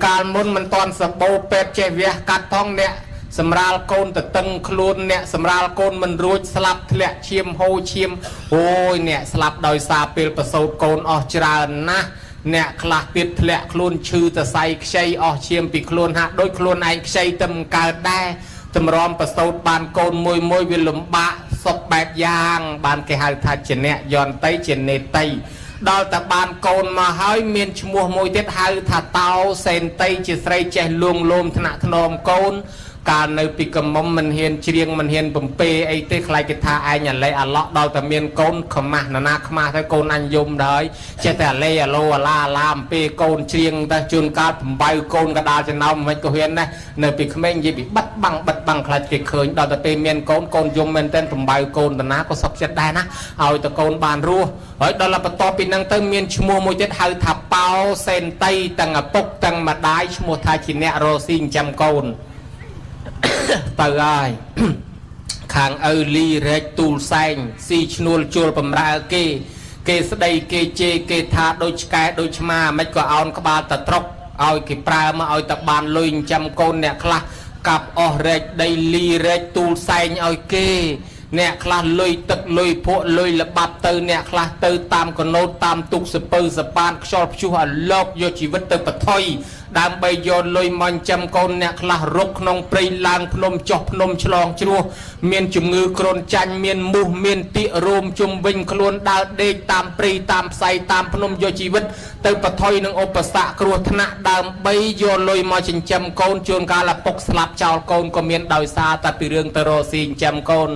កាលមុនមិនតាន់សម្បូរពេទ្យចេះវះកាត់ផងអ្នកសម្រាលកូនទៅតឹងខ្លួនអ្នកសម្រាលកូនមិនរួចស្លាប់ធ្លាក់ឈាមហូរឈាមអូយអ្នកស្លាប់ដោយសារពេលប្រសូតកូនអស់ច្រើនណាស់អ្នកខ្លះទៀតធ្លាក់ខ្លួនឈឺសរសៃខ្ចីអស់ឈាមពីខ្លួនហាក់ដូចខ្លួនឯងខ្ចីទៅមិនកើតដែរតម្រាំប្រសូតបានកូនមួយវាលំបាកសុខបែបយ៉ាងបានគេហៅថាជាអ្នកយន់តីជានេតីដល់តែបានកូនមកហើយមានឈ្មោះមួយទៀតហៅថាតោសេនតីជាស្រីចេះលួងលោមថ្នាក់ថ្នមកូនកាលនៅពីកំមុំមិនហ៊ានច្រៀងមិនហ៊ានបំពេអីទេខ្លាចគេថាឯងអាឡេអាឡោះដល់តែមានកូនខ្មាស់ណានាខ្មាស់ទៅកូនអញយំដែរចេះតែអាឡេអាឡូអាឡាអាឡាអំពេកូនច្រៀងតែជួនកាលបំបៅកូនកដាលចំណោមមិនក៏ហ៊ានដែរនៅពីក្មេងនិយាយពីបិទបាំងខ្លាចគេឃើញដល់តែពេលមានកូនយំមែនតែបំបៅកូនតាណាក៏សុខចិត្តដែរណាឲ្យតែកូនបានរស់ហើយដល់បន្ទាប់ពីហ្នឹងទៅមានឈ្មោះមួយទៀតហៅថាប៉ោសេនតីទាំងឪពុកទាំងម្ដាយឈ្មោះថាជាអ្នករស់ស៊ីចិញ្ចឹមកូនទៅហើយខាងឪលីរែកទូលសែងស៊ីឈ្នួលជួលបំរើគេស្ដីគេជេរគេថាដូចឆ្កែដូចឆ្មាមិនក៏អោនក្បាលតត្រុកឲ្យគេប្រើមកឲ្យតបានលុយចិញ្ចឹមកូនអ្នកខ្លះកាប់អស់រែកដីលីរែកទូលសែងឲ្យគេអ្នកខ្លះលុយទឹកលុយភក់លុយល្បាប់ទៅអ្នកខ្លះទៅតាមកណូតតាមទុកសពើសប៉ានខ្យល់ព្យុះឲ្យលោកយកជីវិតទៅបថុយដើម្បីយកលុយមកចិញ្ចឹមកូនអ្នកខ្លះរកក្នុងព្រៃឡើងភ្នំចុះភ្នំឆ្លងជ្រោះមានជំងឺគ្រុនចាញ់មានមូសមានទាករោមជុំវិញខ្លួនដើរដេកតាមព្រៃតាមផ្សៃតាមភ្នំយកជីវិតទៅបថុយនឹងឧបសគ្គគ្រោះថ្នាក់ដើម្បីយកលុយមកចិញ្ចឹមកូនជួនកាលឪពុកស្លាប់ចោលកូនក៏មានដោយសារតែពីរឿងទៅរកស៊ីចិញ្ចឹមកូន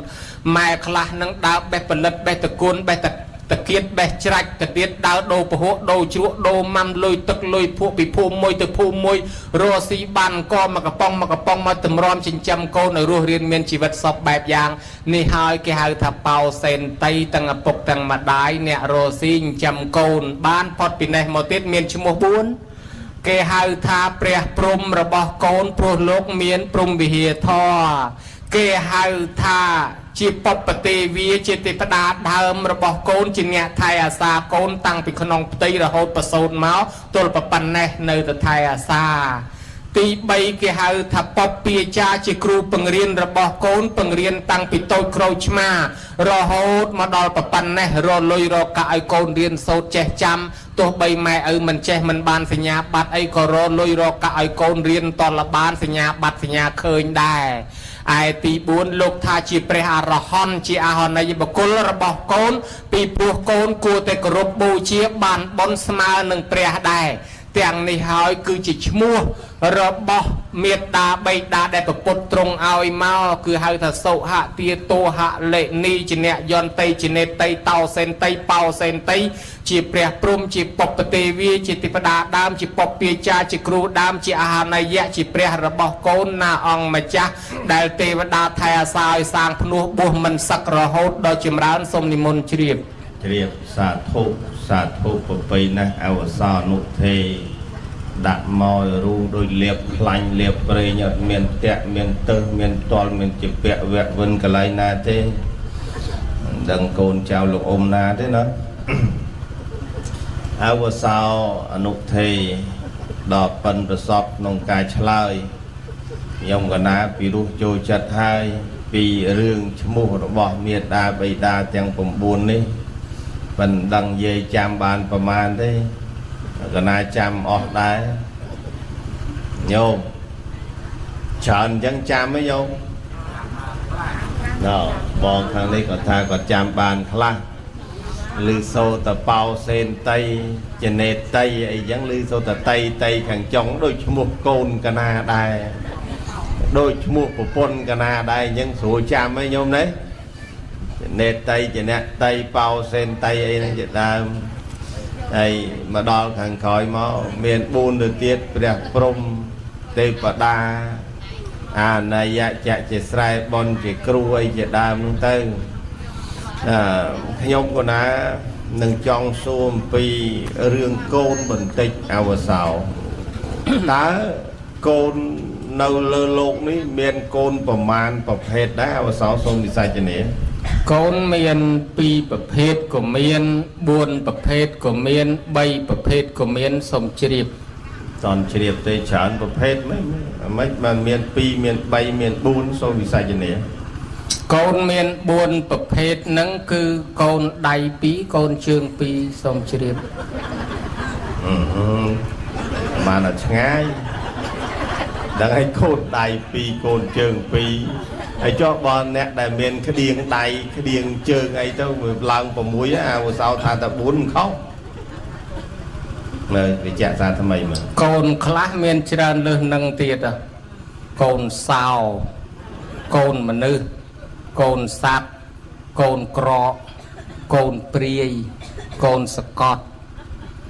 ម៉ែខ្លះនឹងដើរបេះផលិតបេះតគុណបេះត ตะเกียบแบกจรักตะเกียบดาวโดปะหัวโดจุโดมัมลุยตึกลุยพวกปีพูมวยตึกพูมวยโรสีบันก็มากระป้องมาตำรอมชิงจำโกในรูเรียนเมียนชีวิตสอบแบบอย่างนี่หายแกหายถ้าเป่าเซนไตตั้งปกตั้งมาได้เนี่ยโรสีจำโกนบ้านพอดปีในมอติดเมียนชั่วโมงบุญแกหายถ้าเปรียพรมระบอบโกนโปรโลกเมียนปรุมวิเฮียทอแกหายถ้าจีปปฏิวีจิติปดาเดิมระบบโกนจิเนียไทยอาซาโกนตั้งเป็นขนมตีระหดประสูนเมาตัวปปันเนในตะไทยอาซาตีใบเกหาถ้าปปปีจาจิครูปังเรียนระบบโกนปังเรียนตั้งปิโตโครชมารอหดมาดอลปปันเนรอลอยรอกะไอโกนเรียนโซเจจำตัวใบไม้มันเจมันบานสัญญาบัดไอก็รอลอยรอกะไอโกนเรียนตอนละบานสัญญาบัดสัญญาเคยได้ไอตีบุญลูกทาจีเปรหารหอนจีอาหอนในบกุลระบบโกนปีปูโกนกูแต่กรบบูเชียบานบนสมาหนึ่งเปรหได้แต่งในหอยคือจิชมัวระบบเมียดาใบดาได้ประปดตรงเอาไอมาคือหอยถ้าโซหะเตียโตหะเลนีจีเนยอนไตจีเนไตเตาเซนไตเปาเซนไตจีเปรพรุมจีปปเตวีจีติปดาดามจีปปปีจาจีครูดามจีอาหารในยะจีเปรระบบโกนนาองมาจ้าได้เทวดาไทยสายสร้างพนุบุมันสักระหดโดยจิมร้านสมนิมนต์เฉียบสาธุปปีนะอวสานุเทดักมอยรูโดยเลียบพลันเลียบเปรย์เนี่ยเมียนเตะเมียนเตอเมียนตอลเมียนจิเปะแวะวนกันไรนาเทดังโกนเจ้าลูกอมนาเทนะอวสานุเทดอกปันประสอบนงกายฉลายยมกันนาปีรูโจจัดให้ปีเรื่องชมูระบอบเมียดาใบดาแตงผมบุญนี่เป็นดังเยจามบานประมาณได้ก็น่าจำออกได้โยมเชิญยังจำไหมโยมเนาะมองทางนี้ก็ทาก็จำบานคลาลือโซตะเปาเซนไตเจเนตไตไอ้ยังลือโซตะไตแข่งจงโดยชมุกโกนก็น่าได้โดยชมุกปนก็น่าได้ยังสูจำไหมโยมเนี่ยเนตไตเจเนตไตเปาเซนไตไอ้นั่นจะได้ไอ้มาดอลขังคอยมาเมียนบูนเดือดเตียดเปรียบพรมเตปดานายะจะเจสไรบอลเจครูไอเจดามเต้ขยมก็นะหนึ่งจองซูมปีเรื่องโกนบันติกอวสาวตาโกนในโลกนี้เมียนโกนประมาณประเภทได้อวสาวทรงดีไซน์จะเนี่ยโกนเมียนปีประเภทก็เมียนบุญประเภทก็เมียนใบประเภทก็เมียนสมจริบตอนเฉียบเตฉานประเภทไม่มันเมียนปีเมียนใบเมียนบุญทรงดีไซน์จะเนี่ยโกนเมียนบุญประเภทนั้นคือโกนใดปีโกนเชิงปีสมจริบมาหนักง่ายดังให้โกนใดปีโกนเชิงปีไอ้เจ้าบอลเนี่ยได้เมียนขดีงไตขดีงเชิงไอ้เจ้าลังผมมุ้ยเอาสาวทานตะบุญเขาเลยไปแจกสารทำไมมันโกนคลาเมียนเจริญเรื่องนังเตียดโกนสาวโกนมนุษย์โกนสัตว์โกนกรอกโกนเปรียโกนสกอต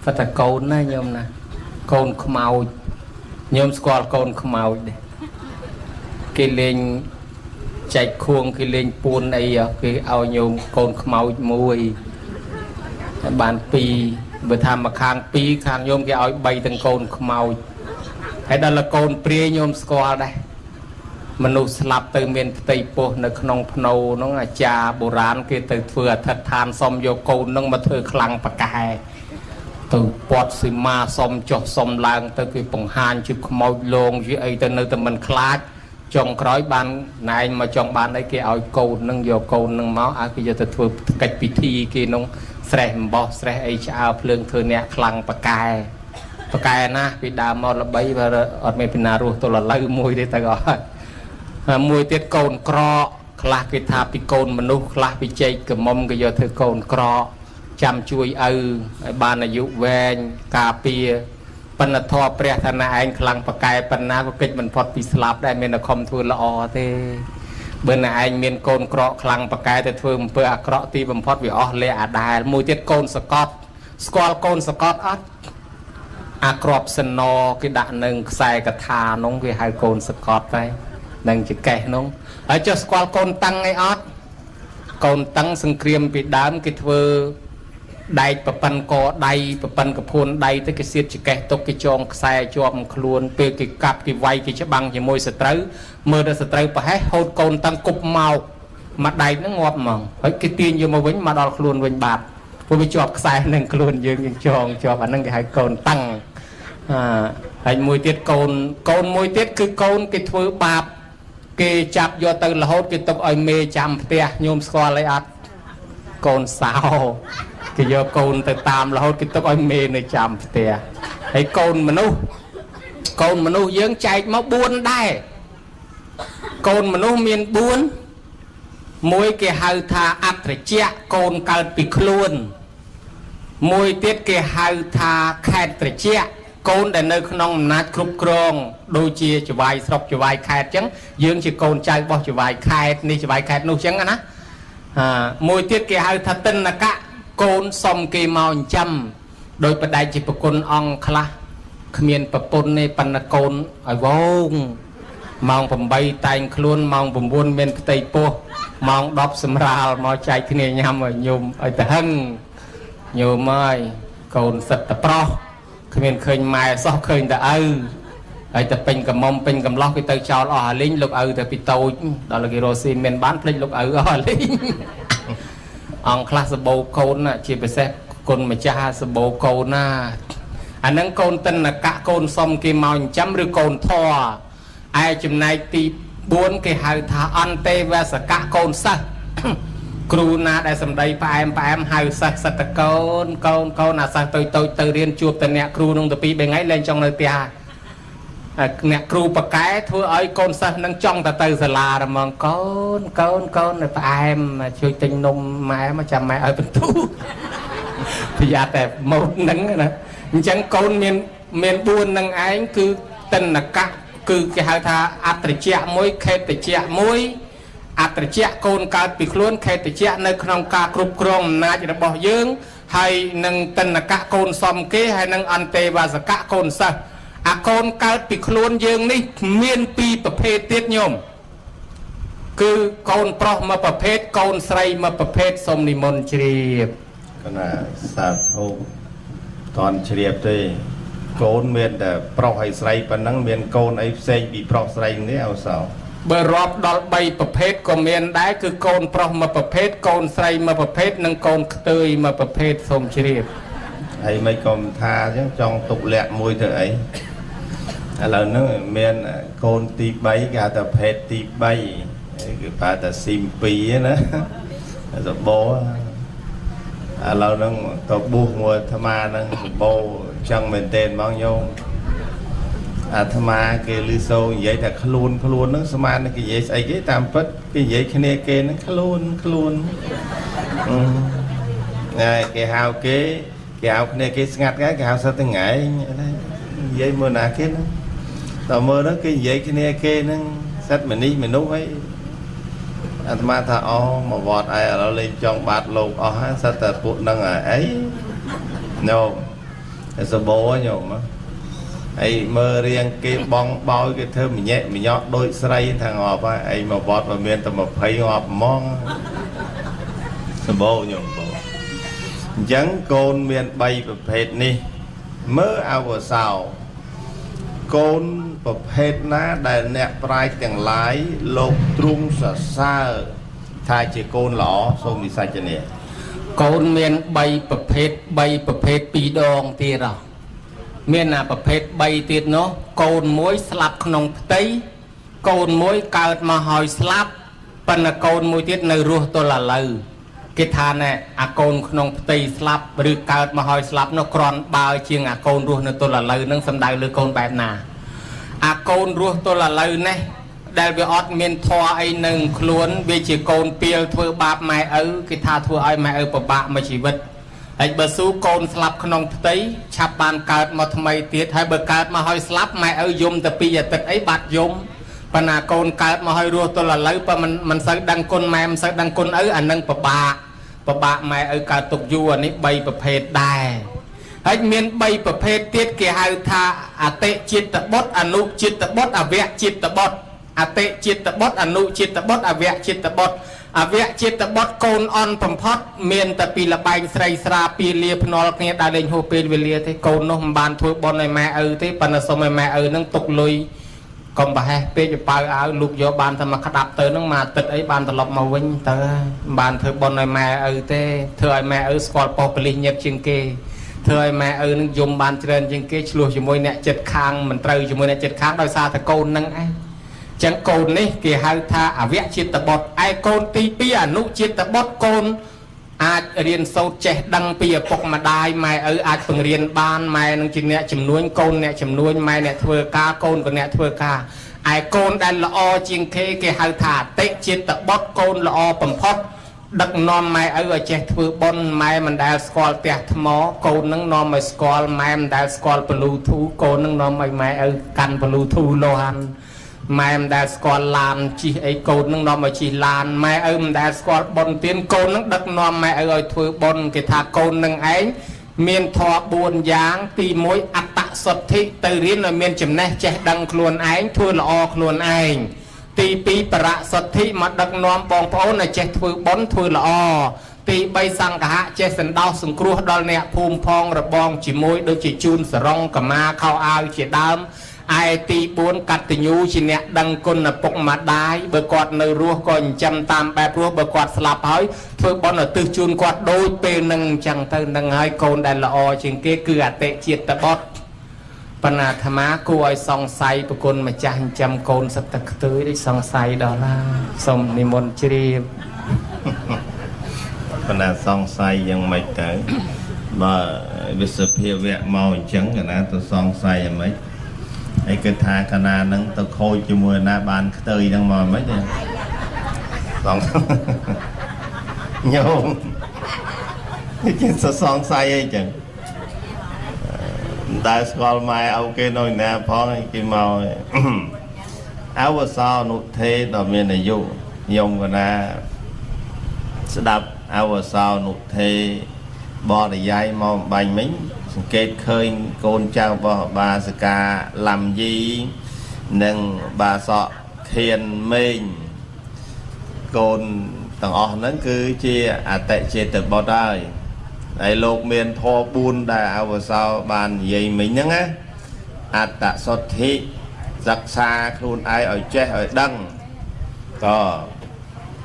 ฟัตโกนนะโยมนะโกนขมาวโยมสกอตโกนขมาวเด็กกิเลนใจควงกิเลนปูนไอ้คือเอาโยมโกนขมาวมวยบานปีเมื่อทำมาค้างปีค้างโยมแกเอาใบตั้งโกนขมาวให้ดันละโกนเปรียโยมสกอตได้มนุษย์สลับเติมเมียนไตโปในขนมพนาวน้องอาจารย์โบราณคือเติมเฟื่อทัดทานซอมโยโกนน้องมาเธอคลังปากกายตัวปอดสิมาซอมจอกซอมลางตัวคือปงหานจุดขมาวลงยี่ไอตัวนึกแต่มันคลาดจงคล้อยบานนายมาจงบานได้กี่เอาโกนนั่งโยโกนนั่งเมาอาคือจะถือกิจพิธีกี่น้องแสดงบอแสดงไอชาเพลิงเธอเนี่ยคลังปากกายนะพิดามอละใบว่าอดไม่พินารูตัวละไล่มวยได้แต่ก่อนมวยเตี้ยโกนกรอคลาพิธาปิโกนมนุษย์คลาพิเจกมมก็โยเธอโกนกรอจำช่วยบานอายุแวนกาเปียปนทอเปรียธนาเองคลังปากกายปนาก็เกิดมันพอดปิสลับได้เมนคอมทูลอเต bên này anh miền côn cọ khăng bạc cái thì thường bữa cọ ti bầm phật vì ó lệ đài mùi tiết côn Scott squall côn Scott ắt crop sân no cái đạn nâng xài cả thà nông vì hai côn Scott đây nâng chỉ kẻ nông ở cho squall côn tăng ngay ắt côn tăng sừng kriêm bị đám cái thưa đầy bập pan co đầy bập pan cặp phun đầy tới cái xiết chỉ kẻ tục cái chong xài chom khuôn pe cái cặp cái vay cái chấp băng cái môi sợi trứ mưa đã sợi trứ phải hốt côn tăng cục màu mặt đầy nó ngọt mỏng ấy cái tiền vô mà vĩnh mà đo khuôn vĩnh bạc vô bị chọp xài nâng khuôn dương những chong chọp anh nâng cái hai côn tăng anh môi tiết côn môi tiết cứ côn cái thưa bạc cái chạp vô từ là hốt cái tục ở mê chạm tia nhôm squall lấy ắt côn sao cái giờ côn từ tam là hốt cái tục ở mê nơi chạm tia hay côn mà nu dưỡng chạy máu buôn đây côn mà nu miền buôn môi cái hào thà ắt để che côn cao bị luôn môi tiết cái hào thà khai để che côn để nơi không nát cướp krong đôi chia cho vài sọc cho vài khai trắng dương chỉ côn trai bỏ cho vài khai đi cho vài khai nô trắng á môi tiết cái hào thà tinh là cả côn xong cái màu chăm đôi bật đại chỉ bật côn ong khla miền bật côn này pan là côn ở vong mong bầm bay tay luôn mong bầm buôn miền tây po mong đọc sầm rào mong chạy cái này nhầm ở nhôm ở tờ hưng nhôm ơi côn sật tập pro miền khơi mai sao khơi đã ở tập pin cầm mông pin cầm lót cái tay chào ở lính lục tập bị tàu đó là cái rosin miền bán lính lục ở lính ông class bầu côn nè chỉ phải xem côn mà cha bầu côn na anh nâng côn tên là cả côn xong cái màu chấm rồi côn thò ai chừng này thì buôn cái hai thà ăn tê và sẽ cả côn sắc cừu na đại sầm đầy pa em hai sắc sắc côn là sắc tôi từ riêng chuột từ nè cừu nông từ pi bên ngay lên trong nơi tia nè cừu bạc cái thưa ấy côn sắc nâng trong từ giờ là rồi mà côn này pa em mà chui tinh nôm mà chăm mẹ ở bên tú thì giờ tại một nâng nữa chẳng côn miền buôn nâng ấy cứ tên là cả cứ cái hai thà ắt để che mối khe để che mối ắt để che côn cao bị luôn khe để che nơi trong ca cướp krong na chỉ là bỏ dương hay nâng tên là cả côn xóm kế hay nâng ăn tê và giờ cả côn sa côn cao bị luôn dương ní miền pi tập phê tiết nhôm cứ côn pro mà tập phê côn say mà tập phê xôm ni môn triệp cái là sát thô toàn triệp đây côn miền để pro hay say và năng miền côn ấy xây bị pro say thế nào sao bờ rọp đo bay tập phê của miền đá cứ côn pro mà tập phê côn say mà tập phê nâng côn tươi mà tập phê xôm triệp hay mấy con tha chứ trong tục lẹ môi thở ấy là nó miền côn ti bay cả tập phê ti bay cái bà ta sim pi á nữa rồi bố lâu nó tập buông mùa tham ma nó bố chân mình tên bao nhiêu tham ma cái lư sâu vậy là khluôn nó tham ma nó cái vậy ấy cái tam phất cái vậy cái này kia nó khluôn cái hào cái hào này cái ngặt cái hào sao tới ngại vậy mưa nà kia nó tàu mưa đó cái vậy cái này kia nó sách mình đi mình nấu ấy anh ma thà mà vọt ai ở lên trong bát lục sao ta phụ nâng ấy nhôm sao bố nhôm á ấy mơ riêng cái bong bao cái thơ mình nhẹ mình nhọt đôi say thằng ngọt á ấy mà vọt vào miền tầm một thấy ngọt mong sao bố nhôm bố chẳng côn miền bay và phết ní mơ ao vào sao côn bậc hết ná đại nẹt prai tiếng lái lục trung sở xa thay chỉ côn lỏ xong đi sai cho nè côn miền bay bậc hết pi đong tiệt rồi miền là bậc hết bay tiệt nó côn muối slap nông tây côn muối cao mà hỏi slap phần là côn muối tiệt nơi ruột tôi là lừ cái thà này côn nông tây slap rư cao mà hỏi slap nó còn bao chiêng côn ruột nơi tôi là lừ nâng xâm đào lư côn bẹp nà côn ruột tôi là lời này đại biểu ọt miền thọ ấy nâng luôn vì chỉ côn piêu thưa bạp mày ở cái tha thưa ai mày ở bạp mà chỉ vật ấy bờ số côn slap không thấy chắp bàn card mà thay tiết hay bờ card mà hỏi slap mày ở dùng tập bây giờ tật ấy bạt dùng ប៉ុន្តែកូនកើតមកឲ្យរស់ទល់ឥឡូវបើមិនសូវដឹងគុណម៉ែមិនសូវដឹងគុណឪអានឹងពិបាកម៉ែឪកើតទុកយូរអានេះ3ប្រភេទដែរហើយមាន3ប្រភេទទៀតគេហៅថាអតិចិត្តបុត្រអនុចិត្តបុត្រអវចិត្តបុត្រអតិចិត្តបុត្រអនុចិត្តបុត្រអវចិត្តបុត្រអវចិត្តបុត្រកូនអន់បំផុតមានតែពីលបែងស្រីស្រាពីលាភ្នាល់គ្នាដើរលេងហួសពេលវេលាទេកូននោះមិនបានធ្វើបុណ្យឲ្យម៉ែឪទេប៉ុន្តែសុំឲ្យម៉ែឪនឹងទុកលុយកុំប្រហែសពេកប៉ៅអាវលូកយកបានតែមកក្តាប់ទៅនឹងមួយអាទិត្យអីបានត្រឡប់មកវិញទៅមិនបានធ្វើបុណ្យឲ្យម៉ែឪទេធ្វើឲ្យម៉ែឪស្គាល់ប៉ុស្តិ៍ប៉ូលីសញឹកជាងគេធ្វើឲ្យម៉ែឪនឹងយំបានច្រើនជាងគេឆ្លោះជាមួយអ្នកចិត្តខាងមិនត្រូវជាមួយអ្នកចិត្តខាងដោយសារតែកូននឹងឯងចឹងកូននេះគេហៅថាអវចិត្តបុត្រឯកូនទី2អនុចិត្តបុត្រកូនអាចរៀនសូត្រចេះដឹងពីឪពុកម្ដាយម៉ែឪអាចបង្រៀនបានម៉ែនឹងជាអ្នកជំនួញកូនអ្នកជំនួញម៉ែអ្នកធ្វើការកូនក៏អ្នកធ្វើការឯកូនដែលល្អជាងគេហៅថាអតិចិត្តបុត្រកូនល្អបំផុតដឹកនាំម៉ែឪឲ្យចេះធ្វើបុណ្យម៉ែមិនដែលស្គាល់ផ្ទះថ្មកូននឹងនាំឲ្យស្គាល់ម៉ែមិនដែលស្គាល់ពលូធូកូននឹងនាំឲ្យម៉ែឪកាន់ពលូធូលោហានម៉ែមិនដែលស្គាល់ឡានជិះអីកូននឹងនាំឲ្យជិះឡានម៉ែឪមិនដែលស្គាល់បុណ្យទានកូននឹងដឹកនាំម៉ែឪឲ្យធ្វើបុណ្យគេថាកូននឹងឯងមានធម៌4យ៉ាងទី1អត្តសទ្ធិទៅរៀនឲ្យមានចំណេះចេះដឹងខ្លួនឯងធ្វើល្អខ្លួនឯងទី2បរសទ្ធិមកដឹកនាំបងប្អូនឲ្យចេះធ្វើបុណ្យធ្វើល្អទី3សង្ឃៈចេះសណ្ដោសសង្គ្រោះដល់អ្នកភូមិផងរបងជាមួយដូចជាជូនសរងកម្មាខោអាវជាដើមឯទី4កតញ្ញូជាអ្នកដឹងគុណឪពុកម្ដាយបើគាត់នៅរស់ក៏ចិញ្ចឹមតាមបែបរស់បើគាត់ស្លាប់ហើយធ្វើបុណ្យឧទ្ទិសជូនគាត់ដូចពេលនឹងអញ្ចឹងទៅនឹងហើយកូនដែលល្អជាងគេគឺអតិចិត្តបុត្របណ្ណាអាត្មាគួរឲ្យសង្ស័យប្រគុណម្ចាស់ចិញ្ចឹមកូនសត្វទឹកខ្ទួយដូចសង្ស័យដល់ណាសូមនិមន្តជ្រាបបណ្ណាសង្ស័យយ៉ាងម៉េចទៅបើវិសភាវៈមកអញ្ចឹងកណាទៅសង្ស័យយ៉ាងម៉េចឯកថាកណានឹងទៅខូចជាមួយណាបានខ្ទើយហ្នឹងមកមិនទេសងញោមគេសង្ស័យអីចឹងតែស្គាល់ម៉ែអូគេនៅណាផងគេមកអវសោនុថេដ៏មានអាយុញោមកណាស្ដាប់អវសោនុថេបរិយាយមកបាញ់មិញសង្កេតឃើញកូនចៅរបស់បាសិកាឡាំយីនិងបាសកខៀនមេងកូនទាំងអស់ហ្នឹងគឺជាអតិចិត្តបុត្រហើយលោកមានធម៌4ដែលអវសោបាននិយាយមិញហ្នឹងណាអត្តសទ្ធិសិក្សាខ្លួនឯងឲ្យចេះឲ្យដឹងក៏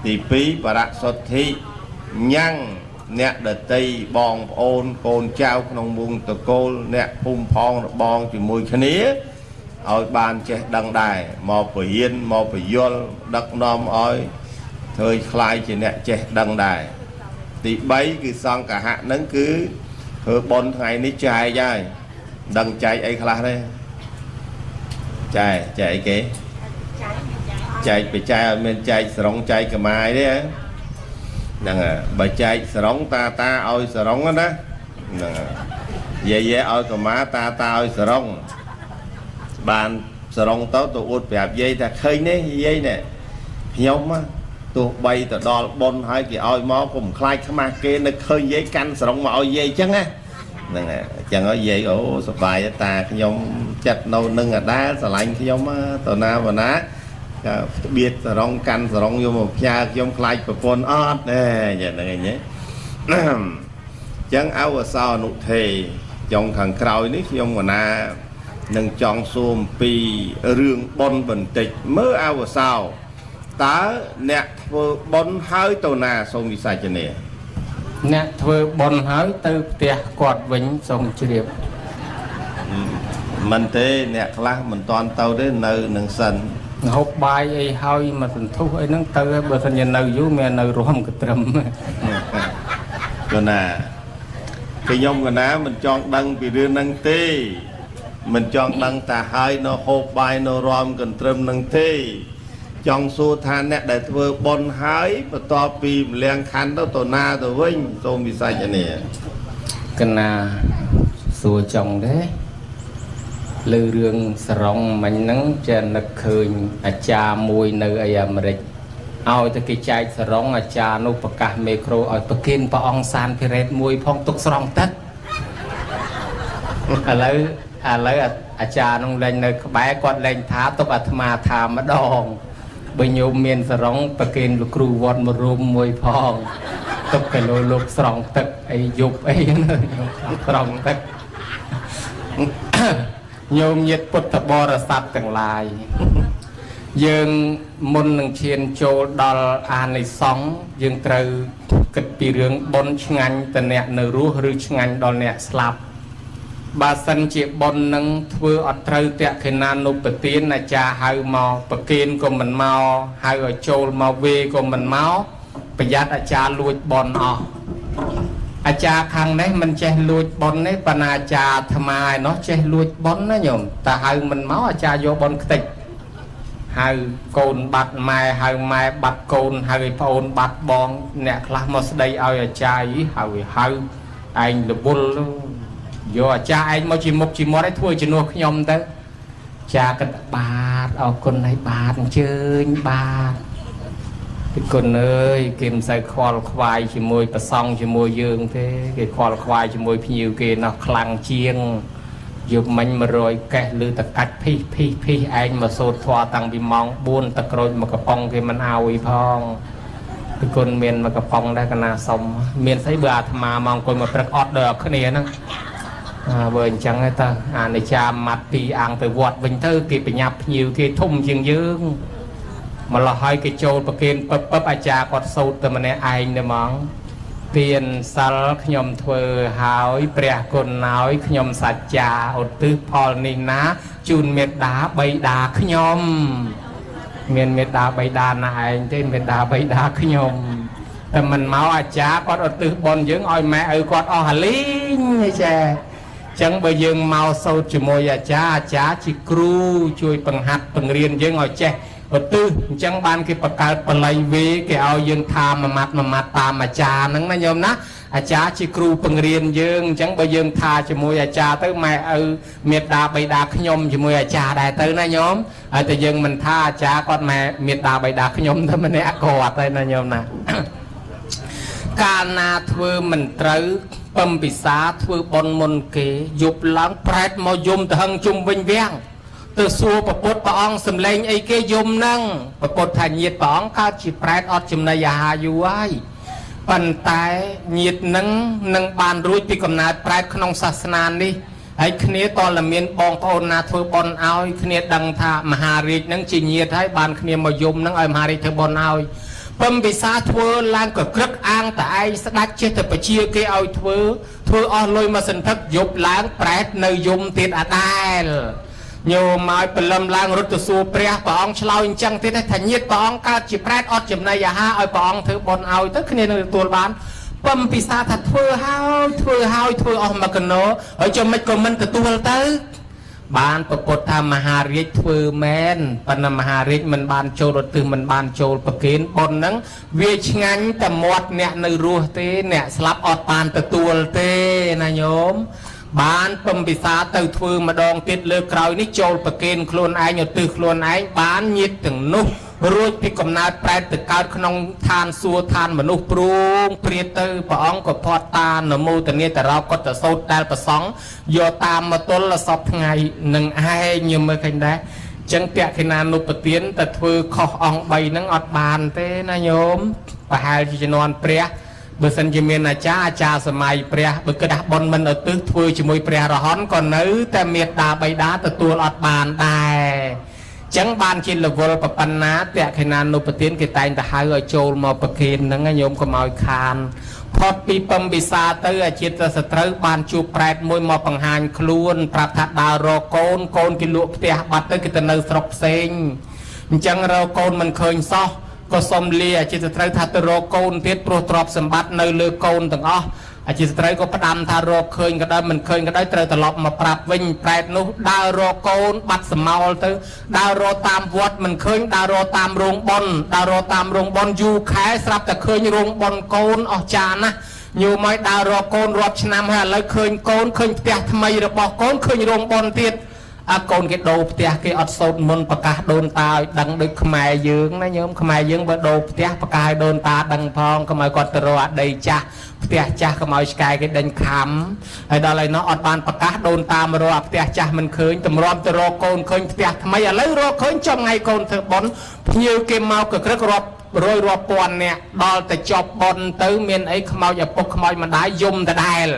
ទី2បរសទ្ធិញ៉ាំងអ្នកដតីបងប្អូនកូនចៅក្នុងវងតកូលអ្នកភូមិផងរបងជាមួយគ្នាឲ្យបានចេះដឹងដែរមកពរៀនមកពយល់ដឹកនាំឲ្យធ្វើខ្លាយជាអ្នកចេះដឹងដែរទី3គឺសង្ឃៈហ្នឹងគឺធ្វើបុណ្យថ្ងៃនេះចែកហើយដឹងចែកអីខ្លះទេចែកអីគេចែកបច្ច័យឲ្យមានចែកស្រងចែកកមាយទេហ្នឹងបើចែកសរងតាឲ្យសរងណាហ្នឹងយាយឲ្យកមាតាឲ្យសរងបានសរងទៅអួតប្រាប់យាយថាឃើញនេះយាយនេះខ្ញុំទោះបីទៅដល់បុណ្យហើយគេឲ្យមកក៏មិនខ្លាចខ្មាស់គេនៅឃើញយាយកាន់សរងមកឲ្យយាយអញ្ចឹងណាហ្នឹងអញ្ចឹងយាយអូសប្បាយតាខ្ញុំចិត្តនៅនឹងអាដាស្រឡាញ់ខ្ញុំទៅណាបើណាបៀតសរងកាន់សរងយកមកផ្ញើខ្ញុំខ្លាចប្រពន្ធអត់ទេយ៉ាងហ្នឹងឯងអញ្ចឹងអវសោនុថេចុងខាងក្រោយនេះខ្ញុំកណានឹងចង់សួរអំពីរឿងបុណ្យបន្តិចមើលអវសោតើអ្នកធ្វើបុណ្យហើយទៅណាសូមវិសាចនាអ្នកធ្វើបុណ្យហើយទៅផ្ទះគាត់វិញសូមជ្រាបមិនទេអ្នកខ្លះមិនតាន់ទៅទេនៅនឹងសិនហូបបាយអីហើយមកសន្ទុះអីហ្នឹងទៅបើសិនជានៅយូរមាននៅរួមក៏ត្រឹមគណាខ្ញុំកណាមិនចង់ដឹងពីរឿងហ្នឹងទេមិនចង់ដឹងតាហើយនៅហូបបាយនៅរួមក៏ត្រឹមហ្នឹងទេចង់សួរថាអ្នកដែលធ្វើបុណ្យហើយបន្ទាប់ពីម្លៀងខណ្ឌទៅណាទៅវិញសូមវិសាចនាកណាសួរចង់ទេ lư rương srong mình nắng trên nực khơi à cha mùi nơi ai Americ ao tới cái chai srong à cha nô bạc cả micro ở Pekin pa ong san piret mùi phong tục srong tất à lấy à cha nông lên nơi bé con lên thá tục à thà thà mà đòn bây nhiêu miền srong Pekin lục cừu vọt một rùm mùi phong tục cái lô lục srong tất ấy dục ấy nơi srong tất nhôm nhiệt bột tập bò ra sạt từng lại dương môn nâng chiên châu đo an này sóng dương trời kịch bị rương bốn ngành từ nẹt nở rú rư ngành đo nẹt slap bà sân chị bốn nâng thưa ở trời tẹt khi nan nộp tiền là cha hai màu bậc kiên của mình màu hai ở châu màu về của mình máu bây giờ là cha lùi bòn ọอาจารย์ครั้งนี้มันเจลุยบอลนี้ปนาจารย์ทำไมเนาะเจลุยบอลนะโยมแต่หายมันเมาอาจารย์โยบอลติดหายโกนบัดไม้หายไม้บัดโกนหายโอนบัดบองเนี่ยคลาสมาสได้เอาอาจารย์หายไอ้เดบุลโยอาจารย์ไอ้มาจีมกจีมอได้ถ้วยจีนัวขยมเต้จากันบาดเอาคนให้บาดเชิญบาดคนเอ้ยเกมใส่คอลควายชิมวยประซองชิมวยยืงเท่เกมคอลควายชิมวยพิวเกนเอาคลังเชียงยุบมันมาโรยแกะลือตะกัดพี่ไอ้มาโซดทอตังบิมองบุญตะกรอยมากระปองเกมันเอาอีพองเป็นคนเมียนมากระปองได้กันนาสมเมียนใส่เบื่อธรรมามองคนมาประกอบเดือกขึ้นเนี่ยนะเบิ่งจังไอ้ตาในชามัดปีอ่างไปวอดวิ่งเธอเก็บไปยับยิวเกทุ่มเชียงยืงมาละให้กิจโจประเคนปั๊บอาจารย์กอดสูตรแต่มันเนี่ยไอ้เนี่ยมองเปลี่ยนสัลขยมเถอหายเปรียกลน้อยขยมสัจจาอดตื้อพอนี่นะจูนเม็ดดาใบดาขยมเมียนเม็ดดาใบดาหนายเต้นเม็ดดาใบดาขยมแต่มันเมาอาจารย์กอดอดตื้อบอลยังอ้อยแม่กอดอ้อหลิงไอ้แช่จังใบยังเมาสูตรจมวยอาจารย์จิครูช่วยปังหัดปังเรียนยังอ้อยแช่ตื้อจังบ้านคือประกาศปลายเวกเอายังทำมาตามอาจารย์นั่งนะโยมนะอาจารย์ชิครูปังเรียนยังจังไปยังทาจมวยอาจารย์ตื้อไม่เมตตาใบดาขยมจมวยอาจารย์ได้ตื้อนะโยมแต่ยังมันท่าอาจารย์ก็แม่เมตตาใบดาขยมทำมันเนี่ยกอดเลยนะโยมนะการนาทวมันตรึปั๊มปิศาทวบนมนเกยุบล้างแปดมายมทั้งจุ่มเวียงเวียงตัวสัวประปดปองสำเร็จไอ้เกยมนั่งประปดถ่ายเงียดปองข้าจีแปดอดจิมนายาอยู่ไว้ปันตายเงียดนั่งบานรุ่ยปีกำนาแปดขนมศาสนานี่ไอ้คเนตอนละเมียนบองพอนาทวบอลเอาคเนดังท่ามหาฤทธิ์นั่งจีเงียดให้บานคเนมายมนั่งไอ้มหาฤทธิ์เทบอลเอาปั๊มปิศาทวลางกับครึกอ่างแต่ไอ้สกัดเชื่อแต่ปะเชียเกยเอาทวออนลอยมาสันทักยบล้างแปดในยมติดอาได้โยมมาเป็นลำลางรถตัวสูบเปรี้ยปองชลาวจังที่ได้ถันยิดปองการจีแปดอดจิมนายาเอาปองถือบอลเอาตั้งคะแนนในตัวบ้านปั๊มปิศาจทวหาวออกมากันเนาะเอาจมไม่ก็มันตัวตื้อบ้านประกฏทำมหาฤทธิ์ทวแมนปนมหาฤทธิ์มันบานโจรตื้อมันบานโจรประเคนบอลนั้นเวียชงันแต่หมดเนี่ยในรัวเต้เนี่ยสลับอดปานตัวเต้นายโยมบ้านปั๊มปิศาจทวมาดองติดเลือกคราวนี้โจรประเคนโคลนไอเนี่ยตื้อโคลนไอบ้านยิดถึงนุรู้พิกำนาแปลตึกการขนมทานสัวทานมนุษย์ปรุงเปรียเตอร์ปองกับพอตาหนมูแต่เนี่ยแต่เราก็จะโซดได้ประสองโยตามมาต้นละสอบไงหนึ่งไอ้ยืมมือใครได้จังเปียขนานุปเตียนแต่ถือขอองใบนั่งอดบานเต้นายโยมไปหาจีนอนเปรียเบอร์สันจิเมียนอาจารย์สมัยเปรียเบอร์กระดาษบอลมันเอาตื้อถือจมวยเปรียร้อนก่อนนื้อแต่เมียตาใบดาแต่ตัวอดบานได้จังบานกินละวลปปันนาแต่ขนานุปเตียนกิตายแต่หายเอาโจลมาประเคนนั่งโยมก็มาคานพอปีปั๊มบิซาเตอร์จิตสตร์บานจูแปรมวยมาปังหานคล้วนปรับทัดดาวรอโกนกิลุเตียบัตเตอร์กิตเนอร์สรบเซงจังเราโกนมันเคยซอก็สมเลียจิตสตร์ทัดโรโกนเทียบโปรตรอบสมบัติในเลือโกนต่างอ๋ออาจิตสตร์ก็ประดามทารกเคยก็ได้มันเคยก็ได้เตอตลอดมาปรับวิ่งแปรนุดาวโรโกนบัดสมาวเตอดาวโรตามวัดมันเคยดาวโรตามโรงบอลดาวโรตามโรงบอลอยู่แค่สลับแต่เคยโรงบอลโกนออกจานนะอยู่ไม่ดาวโรโกนรอบชนะมาแล้วเคยโกนเคยเตียทำไมระบอกโกนเคยโรงบอลเตีย កូនគេដូរផ្ទះគេអត់សូត្រមុនប្រកាសដូនតាឲ្យដឹងដូចខ្មែរយើងណាញោមខ្មែរយើងបើដូរផ្ទះប្រកាសឲ្យដូនតាដឹងផងកុំឲ្យគាត់ទៅរកអដីចាស់ផ្ទះចាស់កុំឲ្យឆ្កែគេដេញខំហើយដល់ហើយនោះអត់បានប្រកាសដូនតាមករកផ្ទះចាស់មិនឃើញតម្រាំទៅរកកូនឃើញផ្ទះថ្មីឥឡូវរកឃើញចំថ្ងៃកូនធ្វើបុណ្យភ្ញៀវគេមកកក្រឹករាប់រយរាប់ពាន់នាក់ដល់ទៅចប់បុណ្យទៅមានអីខ្មោចឪពុកខ្មោចម្ដាយយំដដែល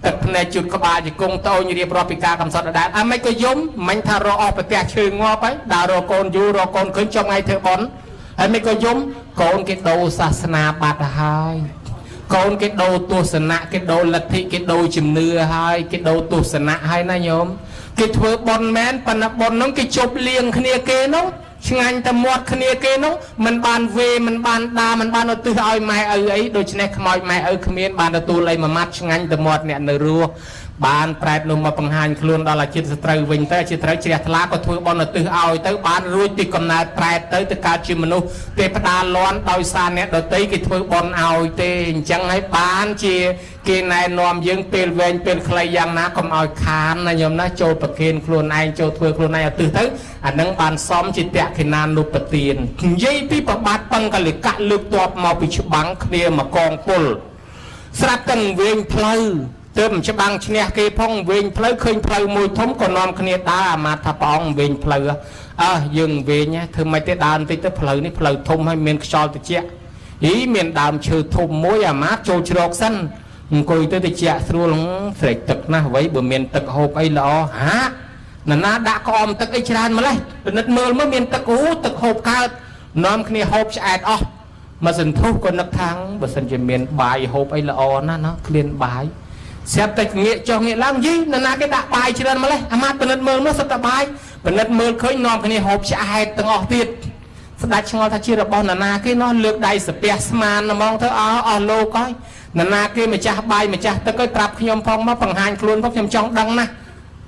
ទឹកភ្នែកជូតក្បាលជង្គង់តូចរៀបរាប់ពីការកំសត់ដដែលមិនក៏យំមិនថារកអស់ប្រទះឈើងាប់ហើយដើររកកូនយូររកកូនឃើញចំថ្ងៃធ្វើបុណ្យហើយមិនក៏យំកូនគេដូរសាសនាបាត់ហើយកូនគេដូរទស្សនៈគេដូរលទ្ធិគេដូរជំនឿហើយគេដូរទស្សនៈហើយណាញោមគេធ្វើបុណ្យមែនប៉ុន្តែបុណ្យនោះគេជប់លៀងគ្នាគេនោះឆ្ងាញ់តែមាត់គ្នាគេនោះមិនបានវេមិនបានដាមិនបានឧទ្ទិសឲ្យម៉ែឪអីដូច្នេះខ្មោចម៉ែឪគ្មានបានទទួលអីមួយម៉ាត់ឆ្ងាញ់តែមាត់អ្នកនៅរស់បានប្រែតនោះមកបង្ហាញខ្លួនដល់អាចិត្តសត្រូវវិញទៅអាចិត្តត្រូវជ្រះថ្លាក៏ធ្វើបុណ្យឧទ្ទិសឲ្យទៅបានរួចពីកំណើតប្រែតទៅកើតជាមនុស្សទេវតាលាន់ដោយសារអ្នកដតីគេធ្វើបុណ្យឲ្យទេអញ្ចឹងហើយបានជាគេណែនាំយើងពេលវែងពេលខ្លីយ៉ាងណាកុំឲ្យខានណាញោមណាចូលប្រគេនខ្លួនឯងចូលធ្វើខ្លួនឯងឧទ្ទិសទៅអានឹងបានសមជាតក្កិណានុបទាននិយាយពីប្របាទបង្កលិកៈលើកតបមកពីច្បាំងគ្នាមកកងពលស្រាប់តែវែងផ្លូវទើបច្បាំងឈ្នះគេផងវែងផ្លូវឃើញផ្លូវមួយធំក៏នាំគ្នាដើរអាមាត្យថាព្រះអង្គវែងផ្លូវយើងវែងធ្វើមិនទេដើរបន្តិចទៅផ្លូវនេះផ្លូវធំហើយមានខ្យល់ត្រជាក់មានដើមឈើធំមួយអាមាត្យចូលជ្រកសិនអង្គុយទៅត្រជាក់ស្រួលស្រេកទឹកណាស់អ្វីបើមានទឹកហូបអីល្អហាណាដាក់ក្អមទឹកអីច្រើនម្លេះពិនិត្យមើលមើលមានទឹកទឹកហូបកើតនាំគ្នាហូបឆ្អែតអស់មកសន្ធុះក៏នឹកថាងបើសិនជាមានបាយហូបអីល្អណាស់ណាគ្លៀនបាយស្រាប់តែងាកចុះងាកឡើងយីណាគេដាក់បាយច្រើនម្លេះអាមាត្យពិនិត្យមើលមើលសុទ្ធតែបាយពិនិត្យមើលឃើញនាំគ្នាហូបឆ្អែតទាំងអស់ទៀតស្ដេចឆ្ងល់ថាជារបស់ណាគេនោះលើកដៃសាពះស្មានហ្មងទៅអស់លោកហើយណាគេម្ចាស់បាយម្ចាស់ទឹកឲ្យប្រាប់ខ្ញុំផងមកបង្ហាញខ្លួនផងខ្ញុំចង់ដឹងណា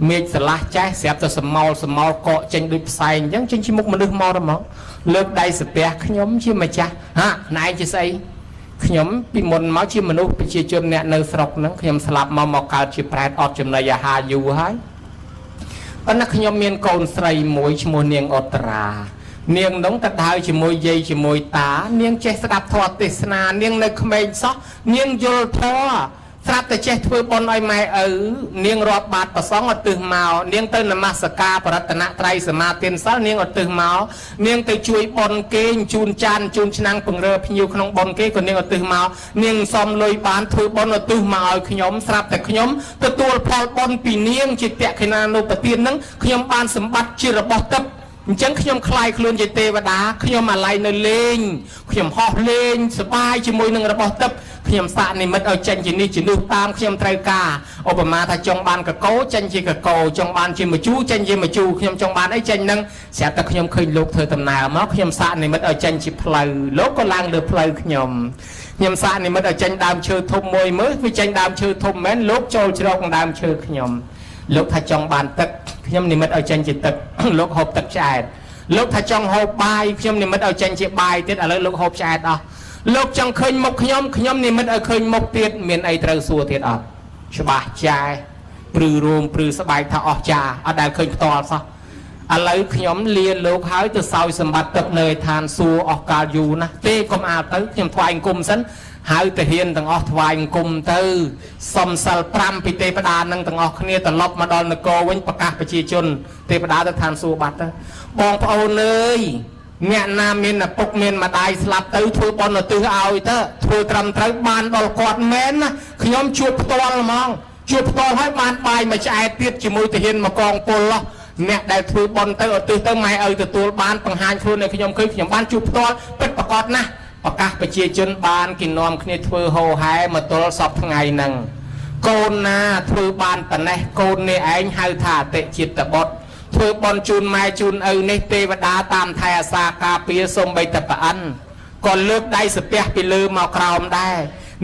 មេឃស្រឡះចេះស្រាប់តែសមោលកកចេញដូចផ្សែងអញ្ចឹងចេញជាមុខមនុស្សមកហ្មងលើកដៃសាពះខ្ញុំជាម្ចាស់ណែជាស្អីខ្ញុំពីមុនមកជាមនុស្សប្រជាជនអ្នកនៅស្រុកហ្នឹងខ្ញុំស្លាប់មកកើតជាប្រែតអត់ចំណីអាហារយូរហើយប៉ុន្តែខ្ញុំមានកូនស្រីមួយឈ្មោះនាងអត្រានាងនោះទៅដើរជាមួយយាយជាមួយតានាងចេះស្ដាប់ធម៌ទេសនានាងនៅក្មេងសោះនាងយល់ធម៌ស្រាប់តែចេះធ្វើបុណ្យឲ្យម៉ែឪនាងរាប់បាតប្រសងឧទ្ទិសមកនាងទៅនមស្ការបរតនត្រ័យសមាទានសិលនាងឧទ្ទិសមកនាងទៅជួយបុណ្យគេជូនចានជូនឆ្នាំងពង្រើភ្ញៀវក្នុងបុណ្យគេក៏នាងឧទ្ទិសមកនាងសំលុយបានធ្វើបុណ្យឧទ្ទិសមកឲ្យខ្ញុំស្រាប់តែខ្ញុំទទួលផលបុណ្យពីនាងជាតក្កិណានុបទានហ្នឹងខ្ញុំបានសម្បត្តិជារបស់ទឹកអញ្ចឹងខ្ញុំខ្លាយខ្លួនជាទេវតាខ្ញុំអាឡ័យនៅលេងខ្ញុំហោះលេងសប្បាយជាមួយនឹងរបស់ទឹកខ្ញុំសាកនិមិត្តឲ្យចេញជានេះជានោះតាមខ្ញុំត្រូវការឧបមាថាចង់បានកកោចេញជាកកោចង់បានជាមជូរចេញជាមជូរខ្ញុំចង់បានអីចេញនឹងស្រាប់តែខ្ញុំឃើញលោកធ្វើដំណើរមកខ្ញុំសាកនិមិត្តឲ្យចេញជាផ្លូវលោកក៏ឡើងលើផ្លូវខ្ញុំសាកនិមិត្តឲ្យចេញដើមឈើធំមួយមើលវាចេញដើមឈើធំមែនលោកចូលជ្រកនឹងដើមឈើខ្ញុំលោកថាចង់បានទឹកខ្ញុំនិមិត្តឲ្យចេញជាទឹកលោកហូបទឹកឆ្អែតលោកថាចង់ហូបបាយខ្ញុំនិមិត្តឲ្យចេញជាបាយទៀតឥឡូវលោកហូបឆ្អែតអស់លោកចង់ឃើញមុខខ្ញុំនិមិត្តឲ្យឃើញមុខទៀតមានអីត្រូវសួរទៀតអត់ច្បាស់ចាយព្រឺរោមព្រឺស្បែកថាអស់ចាអត់ដែលឃើញផ្ទាល់សោះឥឡូវខ្ញុំលាលោកហើយទៅសោយសម្បត្តិទឹកនៅឯឋានសួគ៌អស់កាលយូរណាស់ទេកុំអាលទៅខ្ញុំថ្វាយអង្គមសិនហៅតាហ៊ានទាំងអស់ថ្វាយអង្គមទៅសុំសិល5ពីទេវតានឹងទាំងអស់គ្នាត្រឡប់មកដល់នគរវិញប្រកាសប្រជាជនទេវតាទៅឋានសួគ៌បាត់ទៅបងប្អូនអើយអ្នកណាមានឪពុកមានម្ដាយស្លាប់ទៅធ្វើបុណ្យឧទ្ទិសឲ្យទៅធ្វើត្រឹមត្រូវបានដល់គាត់មែនណាខ្ញុំជួបផ្ទាល់ហ្មងជួបផ្ទាល់ហើយបានបាយមួយឆ្អែតទៀតជាមួយតាហ៊ានមកកងពលអ្នកដែលធ្វើបុណ្យទៅឧទ្ទិសទៅម៉ែឲ្យទទួលបានបង្ហាញខ្លួនឲ្យខ្ញុំឃើញខ្ញុំបានជួបផ្ទាល់ពិតប្រាកដណាស់ប្រកាសប្រជាជនបានគេនាំគ្នាធ្វើហោហែមកទល់សពថ្ងៃហ្នឹងកូនណាធ្វើបានប៉ុណ្ណេះកូននេះឯងហៅថាអតិជាតិបុត្រធ្វើបុណ្យជូនម៉ែជូនឪនេះទេវតាតាមថែអាសាការពារសូម្បីតែប្រអិនក៏លើកដៃសាពះពីលើមកក្រោមដែរ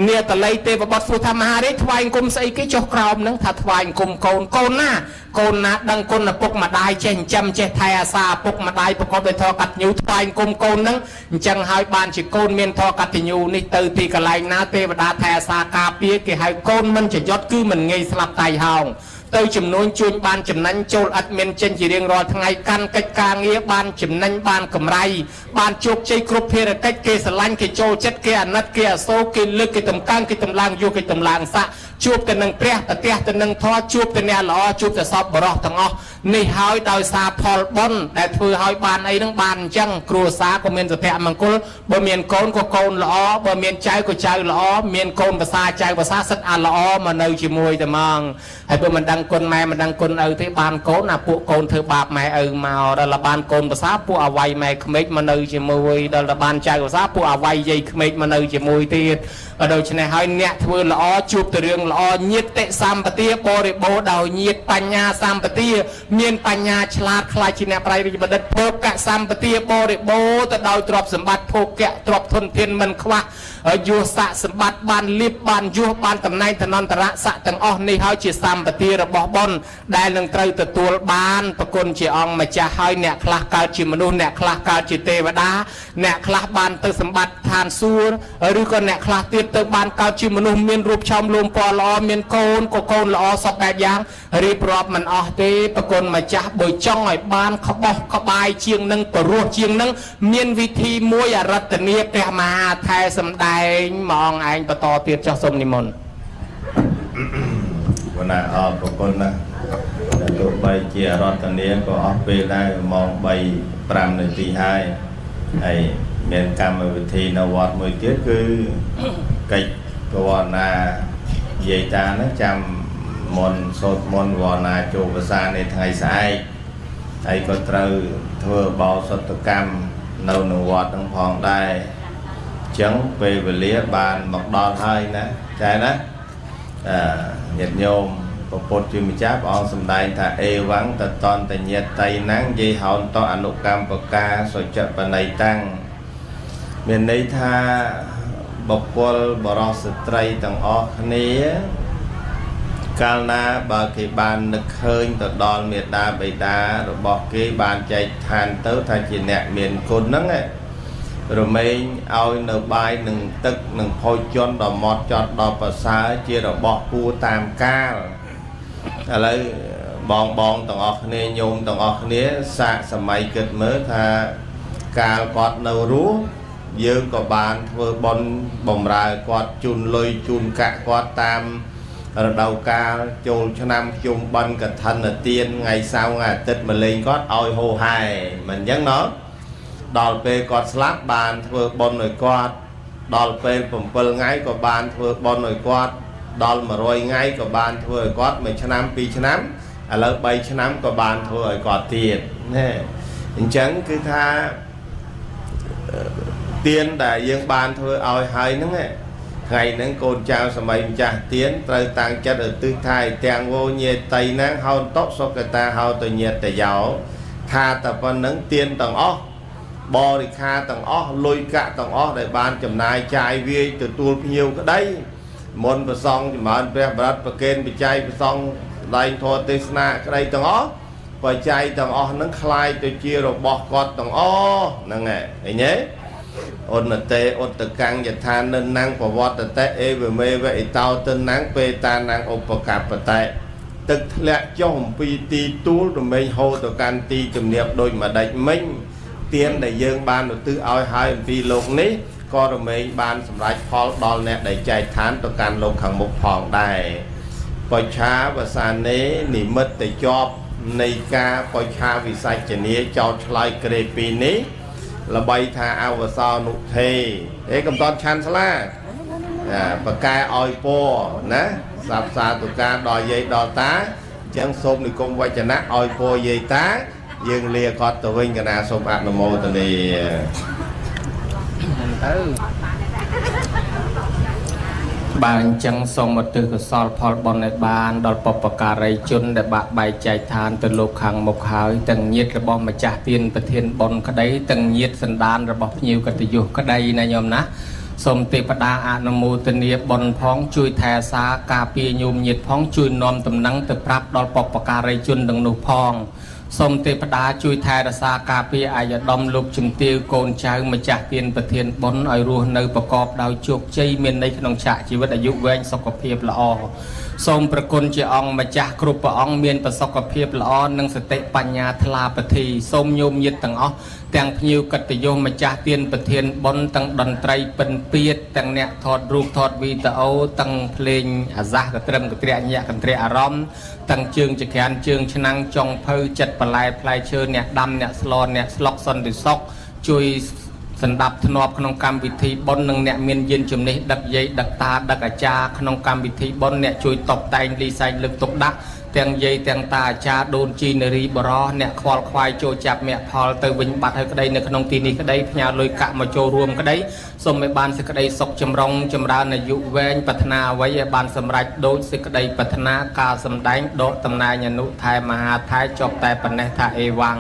នាតល័យទេវបុត្រសួរថាមហារាជថ្វាយអង្គមស្អីគេចុះក្រោមនឹងថាថ្វាយអង្គមកូនណាដឹងគុណឪពុកម្ដាយចេះចិញ្ចឹមចេះថែអាសាឪពុកម្ដាយប្រកបដោយធម៌កតញ្ញូថ្វាយអង្គមកូននឹងអញ្ចឹងហើយបានជាកូនមានធម៌កតញ្ញូនេះទៅទីកន្លែងណាទេវតាថែអាសាការពារគេហៅកូនមិនចយត់គឺមិនងាយស្លាប់តៃហោង ទៅចំនួនជួញបានចំណេញចូលអត់មានចេញជារៀងរាល់ថ្ងៃកាន់កិច្ចការងារបានចំណេញបានកម្រៃបានជោគជ័យគ្រប់ភារកិច្ចគេស្រឡាញ់គេចូលចិត្តគេអាណិតគេអាសូរគេលើកគេតម្កើងគេតម្លើងយកគេតម្លើងស័ក្តិជួបទៅនឹងព្រះប្រទះទៅនឹងធម៌ជួបទៅអ្នកល្អជួបទៅសពបរោះទាំងអស់នេះហើយដោយសារផលបុណ្យដែលធ្វើឲ្យបានអីនឹងបានអញ្ចឹងគ្រួសារក៏មានសុភមង្គលបើមានកូនក៏កូនល្អបើមានចៅក៏ចៅល្អមានកូនភាសាចៅភាសាសិតអាល្អមកនៅជាមួយតែហ្មងហើយបើមិនដឹងគុណម៉ែមិនដឹងគុណឪទេបានកូនណាពួកកូនធ្វើបាបម៉ែឪមកដល់បានកូនភាសាពួកអវ័យម៉ែក្មេកមកនៅជាមួយដល់បានចៅភាសាពួកអវ័យយាយក្មេកមកនៅជាមួយទៀតដូច្នេះហើយអ្នកធ្វើល្អជួបទៅរឿងល្អញាតិសម្បទាបរិបូរដោយញាតិបញ្ញាសម្បទាមានបញ្ញាឆ្លាតខ្លាចជាអ្នកប្រៃរិទ្ធបណ្ឌិតភោគសម្បទាបរិបូរទៅដោយទ្រព្យសម្បត្តិភោគៈទ្រព្យធនធានមិនខ្វះយុស័កសម្បត្តិបានលៀបបានយុះបានតំណែងឋានន្តរស័ក្តិទាំងអស់នេះហើយជាសម្បទារបស់បុណ្យដែលនឹងត្រូវទទួលបានប្រគុណជាអង្គម្ចាស់ហើយអ្នកខ្លះកើតជាមនុស្សអ្នកខ្លះកើតជាទេវតាអ្នកខ្លះបានទៅសម្បត្តិឋានសួគ៌ឬក៏អ្នកខ្លះទៀតទៅបានកើតជាមនុស្សមានរូបឆោមលួងពណ៌ល្អមានកូនក៏កូនល្អសពបែបយ៉ាងរៀបរាប់មិនអស់ទេប្រគុណម្ចាស់បើចង់ឲ្យបានក្បោះក្បាយជាងនឹងព្រោះជាងនឹងមានវិធីមួយអរតនីព្រះមហាថែសម្ដែងមកអង្គឯងបន្តទៀតចុះសូមនិមន្តគណៈអរប្រគុណណាទោះបីជារតនាក៏អស់ពេលដែរម៉ោង3 5នាទីហើយមានកម្មវិធីនៅវត្តមួយទៀតគឺកិច្ចវណ្ណានិយាយតាហ្នឹងចាំមុនសូត្រមន្តវណ្ណាចូលភាសានៅថ្ងៃស្អែកហើយក៏ត្រូវធ្វើបោសុតកម្មនៅក្នុងវត្តហ្នឹងផងដែរអញ្ចឹងពេលវេលាបានមកដល់ហើយណាចែណាញាតិញោមពុទ្ធជាម្ចាស់ព្រះអង្គសម្ដែងថាអេវ៉ាំងតតន្តញ្ញតៃណាំងយេហោនតអនុកម្មបកាសុចបណៃតាំងមានន័យថាបុគ្គលបរិសុទ្ធស្ត្រីទាំងអស់គ្នាកាលណាបើគេបាននឹកឃើញទៅដល់មេត្តាបិតារបស់គេបានចែកឋានទៅថាជាអ្នកមានគុណហ្នឹងរមែងឲ្យនៅបាយនឹងទឹកនឹងភោជនដល់មាត់ចត់ដល់ប្រសើរជារបស់គួរតាមកាលឥឡូវបងទាំងអស់គ្នាញោមទាំងអស់គ្នាសាកសម័យគិតមើលថាកាលគាត់នៅរស់យើងក៏បានធ្វើបុណ្យបំរើគាត់ជូនលុយជូនកាក់គាត់តាមរដូវកាលចូលឆ្នាំជុំបិណ្ឌកឋិនទានថ្ងៃសៅរ៍ថ្ងៃអាទិត្យមកលេងគាត់ឲ្យហូហែមិនអញ្ចឹងណោះដល់ពេលគាត់ស្លាប់បានធ្វើបុណ្យឲ្យគាត់ដល់ពេល7ថ្ងៃក៏បានធ្វើបុណ្យឲ្យគាត់ដល់100ថ្ងៃក៏បានធ្វើឲ្យគាត់1ឆ្នាំ2ឆ្នាំឥឡូវ3ឆ្នាំក៏បានធ្វើឲ្យគាត់ទៀតណាអញ្ចឹងគឺថាទានដែលយើងបានធ្វើឲ្យហើយហ្នឹងថ្ងៃហ្នឹងកូនចៅសម័យម្ចាស់ទានត្រូវតាំងចិត្តឧទ្ទិសថាទាំងវោញាតៃណាហោតសុគតាហោតញាតយោថាតែប៉ុណ្្នឹងទានទាំងអស់បរិខាទាំងអស់លុយកាក់ទាំងអស់ដែលបានចំណាយចាយវាយទទួលភ្ញៀវក្តីមុនប្រសងចម្រើនព្រះបរិត្តប្រកេនបច្ច័យប្រសងដែងធម៌ទេសនាក្តីទាំងអស់បច្ច័យទាំងអស់ហ្នឹងคล้ายទៅជារបស់គាត់ទាំងអស់ហ្នឹងឯងឃើញទេអនតេអត្តកាំងយថានិនណាំងប្រវត្តិតេអេវមេវេតោទិនណាំងពេតាណាំងឧបកបតេទឹកធ្លាក់ចុះអំពីទីទូលរមែងហូរទៅកាន់ទីជំរាបដូចម្ដេចមិញទានដែលយើងបានឧទ្ទិសឲ្យហើយអំពីលោកនេះក៏រមែងបានសម្រេចផលដល់អ្នកដែលចែកឋានទៅកាន់លោកខាងមុខផងដែរបច្ឆាវសានេនិមិត្តជាប់នៃការបច្ឆាវិសច្ចនីចោតឆ្លើយក្រេពីនេះល្បីថាអវសោនុថេកំតត់ឆាន់ស្លាបកែឲ្យពរណាសាបសាទុការដល់យាយដល់តាអញ្ចឹងសូមនិគមវចនៈឲ្យពរយាយតាយើងលាគាត់ទៅវិញកណាសូមអនុមោទនាទៅបានអញ្ចឹងសូមឧទ្ទិសកុសលផលបុណ្យឲ្យបានដល់បុព្វការីជនដែលបាក់បែកចែកឋានទៅលោកខាងមុខហើយទាំងញាតិរបស់ម្ចាស់ទានប្រធានបុណ្យក្តីទាំងញាតិសន្តានរបស់ភ្ញៀវកតញ្ញុក្តីណាញោមណាសូមទេវតាអនុមោទនាបុណ្យផងជួយថែសារការពារញោមញាតិផងជួយនាំដំណឹងទៅប្រាប់ដល់បុព្វការីជនទាំងនោះផង សូមទេវតាជួយថែរក្សាការពារអាយដំលោកជំទាវកូនចៅម្ចាស់ទានប្រធានបុណ្យឲ្យរស់នៅប្រកបដោយជោគជ័យមានន័យក្នុងឆាកជីវិតអាយុវែងសុខភាពល្អសូមប្រគុណជាអង្គម្ចាស់គ្រប់ព្រះអង្គមានប្រសុខភាពល្អនិងសតិបញ្ញាថ្លាប្រធីសូមញោមញាតទាំងអស់ទាំងភ្ញៀវកិត្តិយសម្ចាស់ទានប្រធានបុណ្យទាំងតន្ត្រីពិនពៀតទាំងអ្នកថតរូបថតវីដេអូទាំងភ្លេងអាសាសកត្រឹមកត្រែញាក់កន្ត្រែអារម្មណ៍ទាំងជើងចក្រានជើងឆ្នាំងចុងភៅចិត្តបន្លែផ្លែឈើអ្នកដាំអ្នកស្លអ្នកស្លុកសន្តិសុខជួយសណ្ដាប់ធ្នាប់ក្នុងកម្មវិធីបុណ្យនិងអ្នកមានយានជំនិះដឹកយាយដឹកតាដឹកអាចារ្យក្នុងកម្មវិធីបុណ្យអ្នកជួយតបតែងលីសែងលើកទុកដាក់ទាំងយាយទាំងតាអាចារ្យដូនជីនារីបរោះអ្នកខ្វល់ខ្វាយចូលចាប់មគ្គផលទៅវិញបាត់ហើយក្តីនៅក្នុងទីនេះក្តីផ្ញើលុយកាក់មកចូលរួមក្តីសូមឲ្យបានសេចក្តីសុខចម្រុងចម្រើនអាយុវែងប្រាថ្នាអ្វីឲ្យបានសម្រេចដូចសេចក្តីប្រាថ្នាការសម្ដែងដកតំណែងអនុថែមហាថែចប់តែប៉ុណ្ណេះថាអេវ៉ាំង